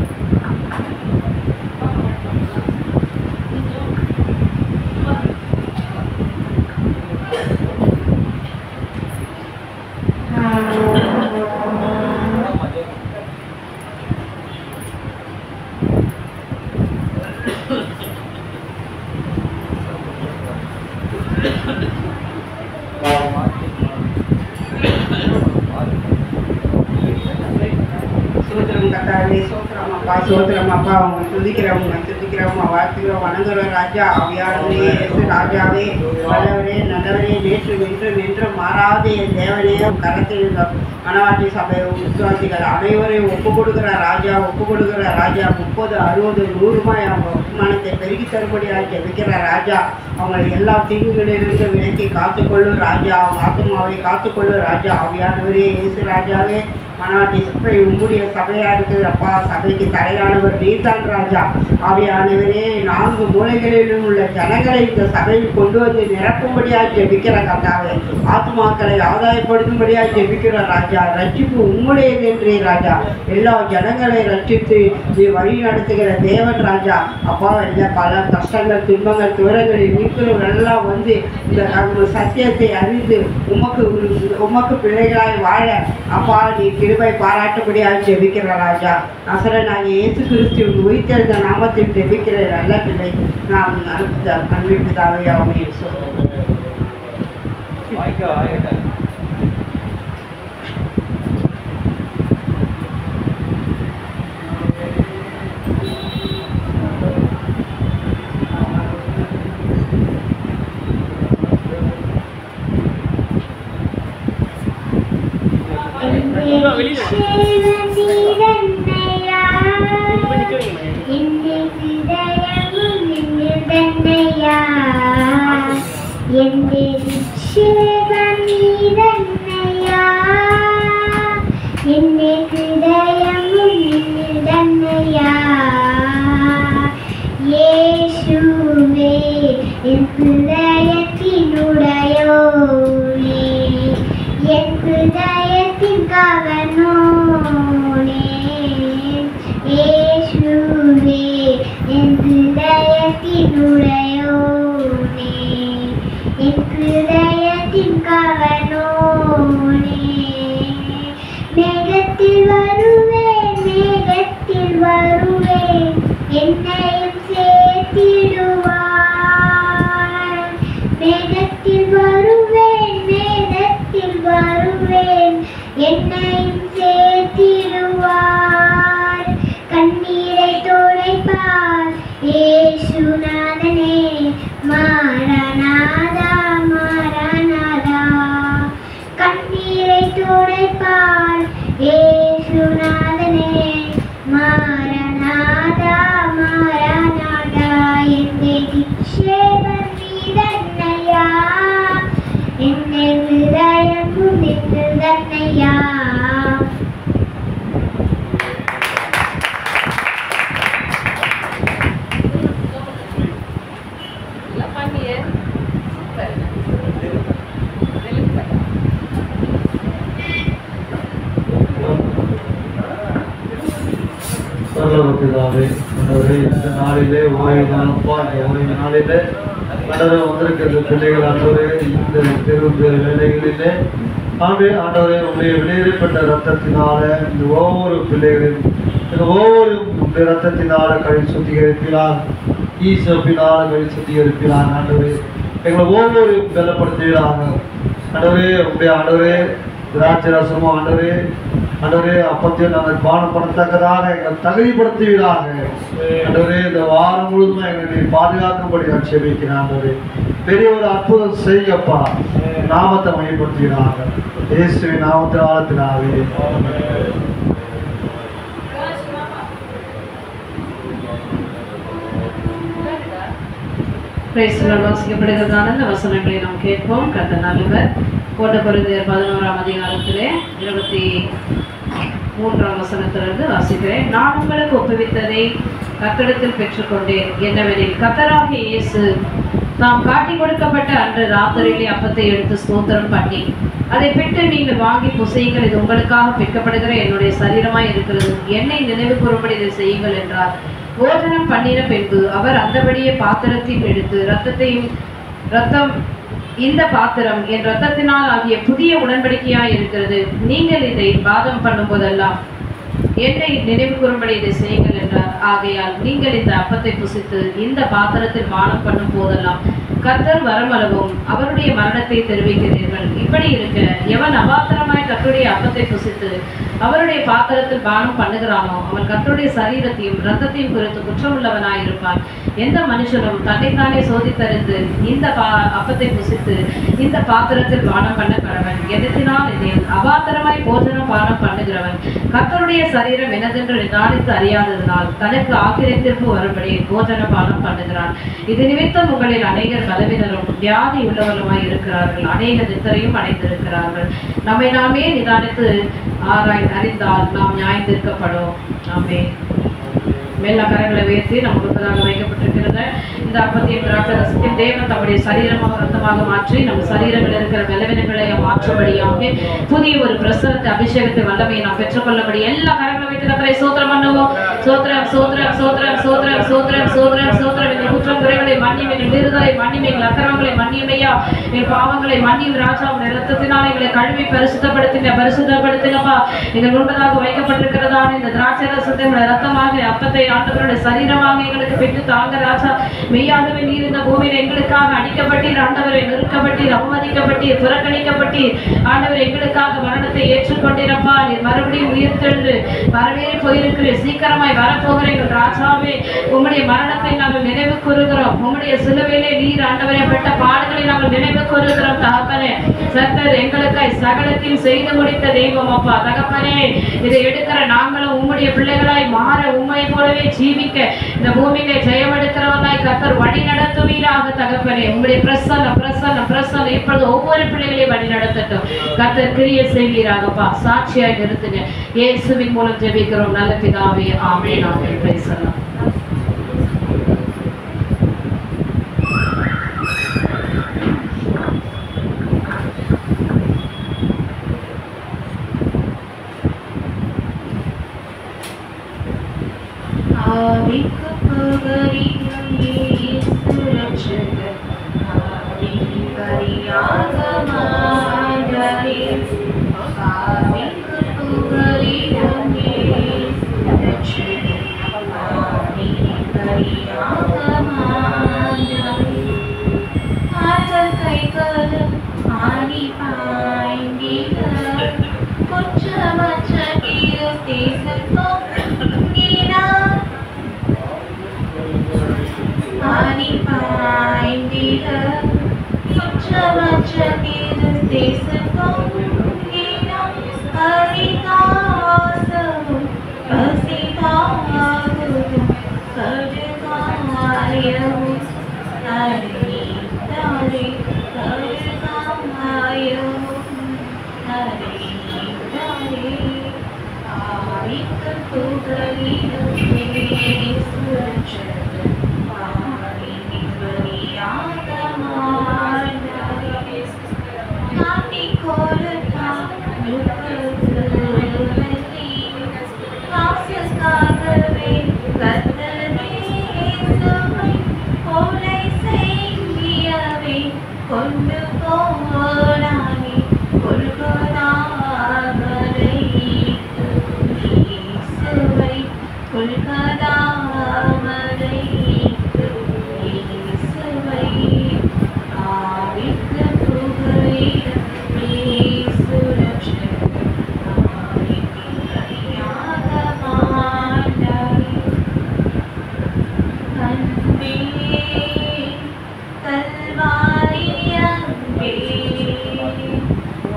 சோத்திரமாப்பா அவங்க துதிக்கிறவங்க வாழ்த்துக்கிறோம் வணங்குறோம் ராஜா. ஆவியானவரே ராஜாவே வல்லவரே நல்லவரே நேற்று என்றும் மாறாத என் தேவனே கரத்தில் மணவாட்டி சபை விசுவாசிகள் அனைவரையும் ஒப்பு கொடுக்குற ராஜா 30, 60, 100 அவங்க வருமானத்தை பெருகி தரும்படியாக ஜெபிக்கிற ராஜா. அவங்களை எல்லா தீங்குகளிலிருந்து விலக்கி காத்துக்கொள்ளும் ராஜா. அவங்க ஆத்மாவை காத்துக்கொள்ளும் ராஜா. ஆவியானவரே இயேசு ராஜாவே மணவாட்டி சபை உங்களுடைய சபையா இருக்குது அப்பா. சபைக்கு தலையானவர் நீதான் ராஜா. ஆவியானவரே 4 மூலைகளிலும் உள்ள ஜனங்களை இந்த சபையில் கொண்டு வந்து நிரப்பும்படியாக ஜெபிக்கிற கர்த்தாவே. ஆத்மாக்களை ஆதாயப்படுத்தும்படியாக ஜெபிக்கிற ராஜா. ரட்சிப்பு உங்களுடையது என்றே ராஜா. எல்லா ஜனங்களை ரட்சித்து நீ வழி நடத்துகிற தேவன் ராஜா. அப்பா எல்லா பல கஷ்டங்கள் துன்பங்கள் துயரங்களில் நீக்கிறவர்களெல்லாம் வந்து இந்த சத்தியத்தை அறிந்து உமக்கு பிள்ளைகளாய் வாழ அப்பா நீ கிருபை பாராட்டும்படியாக ஜெபிக்கிற ராஜா. நசரேயனாகிய இயேசு கிறிஸ்துவின் உயிர்த்தெழுந்த நாமத்தில் ஜெபிக்கிற நல்ல பிள்ளை நான் அன்பிற்குதாவே ஆமென். இந்த எந்த நிச்சயமீதன்னையா என்னை ஹிருதயமும் நின்னுதன்னையா இயேசுவே என் ஹிருதயத்தினுடையோனே என் ஹிருதயத்தின் கவனோனே இயேசுவே என் ஹிருதயத்தினுடையோனே என் ஹிருதயத்தின் கவனோனே மேகத்தில் வருவேன் என்னையும் சேர்த்திடுவார் மேகத்தில் வருவேன் என்னையும் சேர்த்திடுவார் கண்ணீரை துடைப்பார் இயேசுநாதனே மாரநாதா மாரநாதா கண்ணீரை துடைப்பார் இயேசுநாதனே மாரநாதா மாரநாதா என்னை நிச்சயம் நீதன்னையா என்னை ஹிருதயமும் நின்னுதன்னையா. பிதாவே, இந்த நாளிலே ஓய்வு நாளப்பா, இந்த ஓய்வு நாளிலே வந்திருக்கிற பிள்ளைகள் ஆண்டவரே, இந்த திருவிழா வேலைகளிலே ஆண்டவரே உங்களுடைய வெளியேறப்பட்ட ரத்தத்தினால இந்த ஒவ்வொரு பிள்ளைகளையும் இந்த ஒவ்வொரு ரத்தத்தினால கழி சுத்திகரிப்பினார், ஈசப்பினால கழி சுத்திகரிப்பினார். ஆண்டவரே எங்களை ஒவ்வொரு பலப்படுத்துகிறாங்க. ஆண்டவரே உங்களுடைய ஆண்டவரே திராட்சை ரசமும் ஆண்டவரே அப்பத்தையும் நாங்கள் பானம் பண்ணத்தக்கதாக எங்களை தகுதிப்படுத்துவீராக. ஆண்டவரே இந்த வாரம் முழுதும் எங்களை பாதுகாக்கும்படி நான் செபிக்கிறேன். ஆண்டவரே பெரிய ஒரு அற்புதம் செய்யப்பா, நாமத்தை மையப்படுத்துகிறாங்க. இயேசுவின் நாமத்தின் ஆழத்தினாவே வாசிக்கப்படுகிறதான இந்த வசனங்களை நாம் கேட்போம். கர்த்தர் நல்லவர். கொரிந்தியர் 11ஆம் அதிகாரத்திலே 23ஆம் வசனத்திலிருந்து வாசிக்கிறேன். நான் உங்களுக்கு ஒப்புவித்ததை கர்த்தரிடத்தில் பெற்றுக்கொண்டேன். என்னவெனில் கர்த்தராகிய இயேசு தாம் காட்டி கொடுக்கப்பட்ட அன்று ராத்திரியிலே அப்பத்தை எடுத்து ஸ்தோத்திரம் பண்ணி அதை பிட்டு நீங்கள் வாங்கி புசையுங்கள், இது உங்களுக்காக பிற்கப்படுகிற என்னுடைய சரீரமாய் இருக்கிறது, என்னை நினைவு கூறும்படி இதை செய்யுங்கள் என்றார். போஜனம் பண்ணின பின்பு அவர் அந்தபடியே பாத்திரத்தையும் எடுத்து ரத்தம் இந்த பாத்திரம் என் ரத்தத்தினால் ஆகிய புதிய உடன்படிக்கையாய் இருக்கிறது, நீங்கள் இதை பாதம் பண்ணும் போதெல்லாம் என்னை நினைவு கூறும்படி இதை செய்யுங்கள் என்றார். ஆகையால் நீங்கள் இந்த அப்பத்தை புசித்து இந்த பாத்திரத்தில் பானம் பண்ணும் போதெல்லாம் கர்த்தர் வரமளவும் அவருடைய மரணத்தை தெரிவிக்கிறீர்கள். இப்படி இருக்க எவன் அபாத்திரமாய் கர்த்தருடைய அப்பத்தை புசித்து அவருடைய பாத்திரத்தில் பானம் பண்ணுகிறானோ அவன் கர்த்தருடைய சரீரத்தையும் இரத்தத்தையும் குறித்து குற்றமுள்ளவனாய் இருப்பான். எந்த மனுஷனும் தன்னைத்தானே சோதித்தறிந்து இந்த அப்பத்தை புசித்து இந்த பாத்திரத்தில் பானம் பண்ண கடவன். எதத்தினால் இதில் அபாத்திரமாய் போஜனம் பானம் பண்ணுகிறவன் கர்த்தருடைய சரீரம் எனதென்று நிதானித்து அறியாததினால் தனக்கு ஆக்கிரத்திற்கு வரும்படி போஜன பானம் பண்ணுகிறான். இது நிமித்தம் உங்களில் அநேகர் பலவினரும் வியாதி உள்ளவருமாய் இருக்கிறார்கள், அநேக நித்தரையும் அடைந்திருக்கிறார்கள். நம்மை நாமே நிதானித்து அறிந்தால் நாம் நியாயந்திருக்கப்படும். ஆமென். மேல கரங்களை உயர்த்தி நமக்கு முன்பதாக வைக்கப்பட்டிருக்கிறது இந்த அப்பத்தையும் திராட்சை ரசத்தையும் தேவன் தம்முடைய சரீரமாக ரத்தமாக மாற்றி நம்ம சரீரங்களில் இருக்கிற பலவீனங்களை மாற்றும்படியாக புதிய ஒரு பிரசனத்தை அபிஷேகத்தை வல்லமையை நாம் பெற்றுக்கொள்ளபடி எல்லா கரங்களை வைத்து கர்த்தரை ஸ்தோத்திரம் பண்ணுவோம். சோத்திரம் சோத்திரம் சோத்திரம் சோத்திரம் சோத்திரம் சோத்திரம் சோத்திரம். எங்கள் குற்றம் குறைகளை மன்னியும், எங்கள் விருதலை மன்னியும், எங்கள் அக்கிரமங்களை மன்னியும் ஐயா, எங்கள் பாவங்களை மன்னியும் ராஜா. உடைய ரத்தத்தினால் எங்களை கழுவி பரிசுத்தப்படுத்துங்கப்பா. எங்கள் முன்பதாக வைக்கப்பட்டிருக்கிறதான இந்த திராட்சை ரசத்தை ரத்தமாக அப்பத்தை ஆண்டவருடைய சரீரமாக எங்களுக்கு பெற்று தாங்க ராஜா. மெய்யாகவே நீர் இந்த பூமியில் எங்களுக்காக அடிக்கப்பட்டீர் ஆண்டவரை, நெருக்கப்பட்டீர், அவமதிக்கப்பட்டீர், புறக்கணிக்கப்பட்டீர் ஆண்டவர், எங்களுக்காக மரணத்தை ஏற்றுக்கொண்டீரப்பா. நீர் மறுபடியும் உயிர்த்தெழுந்து வரவேறி போயிருக்கிறீர், சீக்கிரமாய் வரப்போகிற எங்கள் ராஜாவே உம்முடைய மரணத்தை நாங்கள் நினைவு கூறுகிறோம். உம்முடைய சிலுவையிலே நீர் ஆண்டவரை பெற்ற பாடுகளை நாங்கள் நினைவு கூறுகிறோம் தகப்பனே. கர்த்தர் எங்களுக்காய் சகலத்தையும் செய்து முடித்த தெய்வம் அப்பா. தகப்பனே, இதை எடுக்கிற நாங்களும் உம்முடைய பிள்ளைகளாய் மாற, உம்மை போலவே ஜீவிக்க இந்த பூமியிலே ஜெயமெடுக்கிறவனாய் கர்த்தர் வழி நடத்துவீராக. தகப்பனே, உம்முடைய பிரசன்னம் பிரசன்னம் பிரசன்னம் இப்பொழுது ஒவ்வொரு பிள்ளைகளையும் வழி நடத்தட்டும். கர்த்தர் கிரியை செய்வீராகப்பா. சாட்சியாய் நிறுத்துங்க. இயேசுவின் மூலம் ஜெபிக்கிறோம் நல்ல பிதாவே. Amen amen. Praise the lord. ஆவிக்கு புகழிடும் இயேசு ரட்சகர், ஆவிக்கு பரியாக மாண்டரே. ஆவிக்கு புகழிடும் இயேசு ரட்சகர், ஆவிக்கு பரியாக மாண்டரே. ஆற்றல் கைகளும் ஆடி பாய்ந்திட, குற்றமற்ற தேசத்தோ ஆனி பாய்ந்திட, குற்றமற்ற தேசத்தோம் பரிகாசமும் பசிதாகும் கடுகாயமும் அறிந்தாரே. கடுகாயமும் அறிந்தாரே. ஆவிக்கு புகழிடும் இயேசு ரட்சகர், ஆவிக்கு பரியாக மாண்டரே. நாட்டிக் கொடுத்தார் நுகர்வுவல்லி, காசுக்காகவே கர்த்தர் இயேசுவை கொலை செய்யவே கொண்டு போனானே. கொல்கதாவரை இயேசுவை, கொல்கதாவரை இயேசுவை. ஆவிக்கு புகழிடும் இயேசு ரட்சகர், ஆவிக்கு பரியாக மாண்டரே. அன்பே கல்வாரி அன்பே,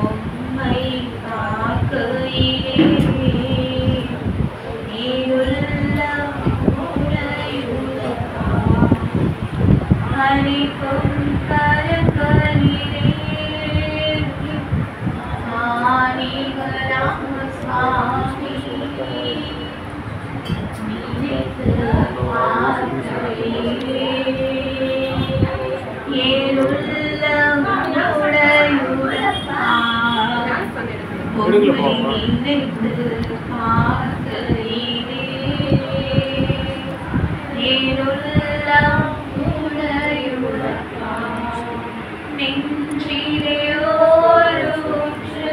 உம்மை பார்க்கையிலே இருளம் உடையுலகாம் அரிக்கும் கரங்களிலே. ஆணிகளாம் சுவாமி நினைத்து பார்க்கையிலே இருளம் உடையுலகாம் உம்மை நினைத்து பார்க்கையிலே இருளம் உடையுலகாம். நெஞ்சிலே ஒரு ஊற்று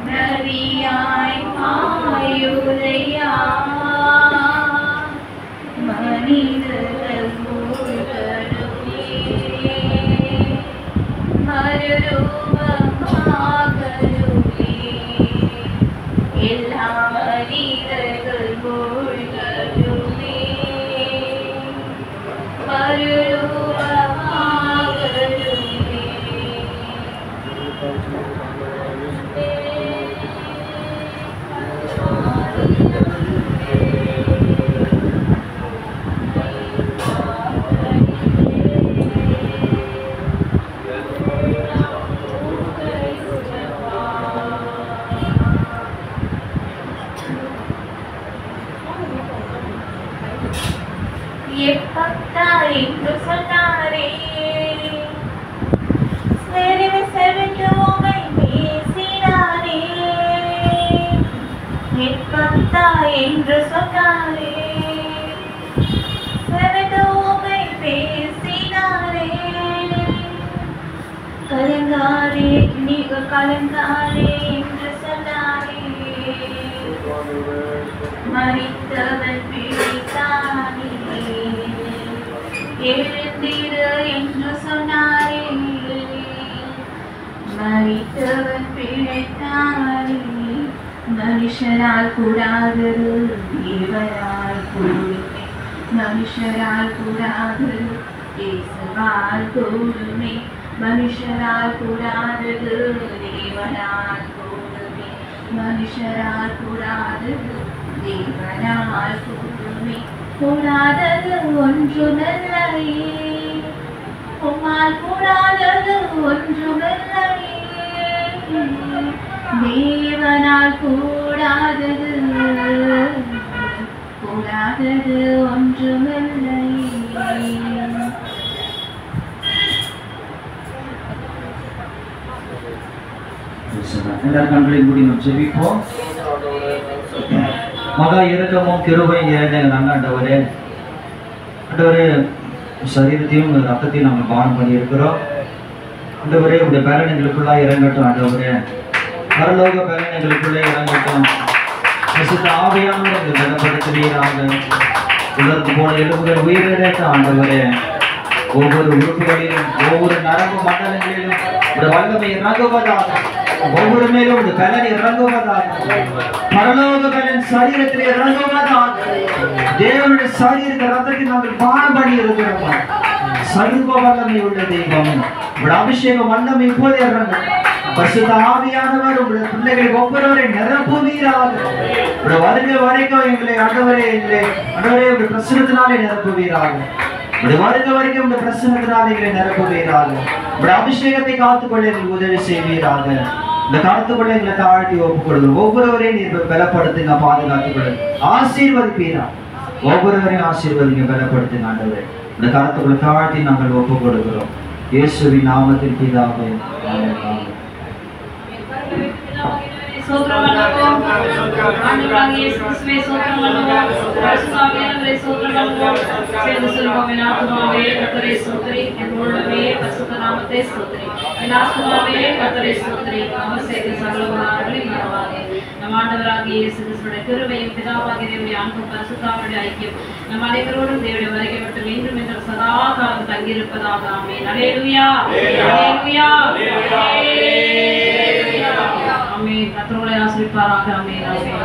நதியாய் பாயுதையா, மனிதர்கள் மூழ்கலுமே மறுரூபமாகலுமே. எல்லா மனிதர்கள் மூழ்கலுமே மறுரூபமாகலுமே. எப்பத்தா என்று சொன்னாரே, செவிட்டுமை பேசினாரே. எப்பத்தா என்று சொன்னாரே, செவிட்டுமை பேசினாரே. கலங்காரே நீங்க கலங்காரே என்று சொன்னாரே. மரித்தவன் பிழைத்தானே, எழுந்திரு என்று சொன்னாரே. மரித்தவன் பிழைத்தானே. மனுஷரால் கூடாதது தேவரால் கூடுமே. மனுஷரால் கூடாதது இயேசுவால் கூடுமே. மனுஷரால் கூடாதது தேவனால் கூடுமே. மனுஷரால் கூடாதது தேவனால் கூடுமே. கூடாதது ஒன்றுமில்லையே, உம்மால் கூடாதது ஒன்றுமில்லையே. தேவனால் கூடாதது கூடாதது ஒன்றுமில்லையே. எல்லாரும் கண்களை மூடி நாம் ஜெபிப்போம். மகா இரக்கமும் கிருபையும் நிறைந்த எங்கள் நல்ல ஆண்டவரே, ஆண்டவரே சரீரத்தையும் ரத்தத்தையும் நாங்கள் பானம் பண்ணி இருக்கிறோம். ஆண்டவரே உடைய பலன் எங்களுக்குள்ளாக இறங்கட்டும். ஆண்டவரே பரலோக பலன் எங்களுக்குள்ளே இறங்கட்டும். பரிசுத்த ஆவியானவர் எங்களை பலப்படுத்துவீராக. உலர்ந்து போன எலும்புகள் உயிரிழக்க ஆண்டவரே, ஒவ்வொரு உறுப்புகளிலும் ஒவ்வொரு நரம்பு மண்டலங்களிலும் உடைய வல்லமை இறங்குவதாக. ஒவ்வொரு மேலும் உடைய பலன் இறங்குவதாக. பரலோக பலன் சரீரத்தில் இறங்குவதாக. தேவனுடைய சரீரத்தை ரத்தத்தில் நாங்கள் பானம் பண்ணி இருக்கிறோம். சர்வ வல்லமை உள்ள தெய்வம், உடைய அபிஷேகம் வல்லமை இப்போது இறங்கும். பரிசுத்த ஆவியானவர் உங்களுடைய பிள்ளைகளை ஒவ்வொருவரை நிரப்புவீராக. உடைய வருகை வரைக்கும் எங்களை ஆண்டவரே உடைய பிரசனத்தினாலே நிரப்புவீராக. உடைய வருகை வரைக்கும் உடைய பிரசனத்தினாலே எங்களை நிரப்புவீராக. உடைய அபிஷேகத்தை காத்துக்கொள்ள எங்களுக்கு உதவி செய்வீராக. இந்த காத்துக்கொள்ள எங்களை தாழ்த்தி ஒப்புக் கொடுக்கிறோம். ஒவ்வொருவரையும் நீர் பலப்படுத்துங்க, பாதுகாத்துக் கொள்ளுங்க, ஆசீர்வதிப்பீரா. ஒவ்வொருவரையும் ஆசீர்வதிங்க, பலப்படுத்துங்க ஆண்டவரே. இந்த காத்துக்குள்ள தாழ்த்தி நாங்கள் ஒப்புக் கொடுக்கிறோம். இயேசுவின் நாமத்தில் பிதாவே, ஆமென். சோத்ரம் பண்ணுவோம். ஆண்டவராகிய இயேசு கிறிஸ்துவே சோத்ரம் பண்ணுவோம். பரிசுத்தாவியானவரே சோத்ரம் பண்ணுவோம். சேர்ந்து சொல்வோம். என் ஆத்துமாவே கர்த்தரை ஸ்தோத்திரி, என் உள்ளமே பரிசுத்த நாமத்தை ஸ்தோத்திரி. என் ஆத்துமாவே கர்த்தரை ஸ்தோத்திரி, அவர் செய்த சகல உபகாரங்களையும் மறவாதே. நம் ஆண்டவராகிய இயேசு கிறிஸ்துவின் கிருபையும் பிதாவாகிய தேவனுடைய அன்பும் பரிசுத்தாவினுடைய ஐக்கியம் நம் அனைவரோடும் தேவனுடைய வருகை விட்டு மீண்டும் என்றும் சதா காலம் தங்கியிருப்பதாக. ஆமென். அல்லேலூயா, அல்லேலூயா, அல்லேலூயா. ஆமென். கர்த்தர் உங்களை ஆசீர்வதிப்பாராக. ஆமென், ஆமென்.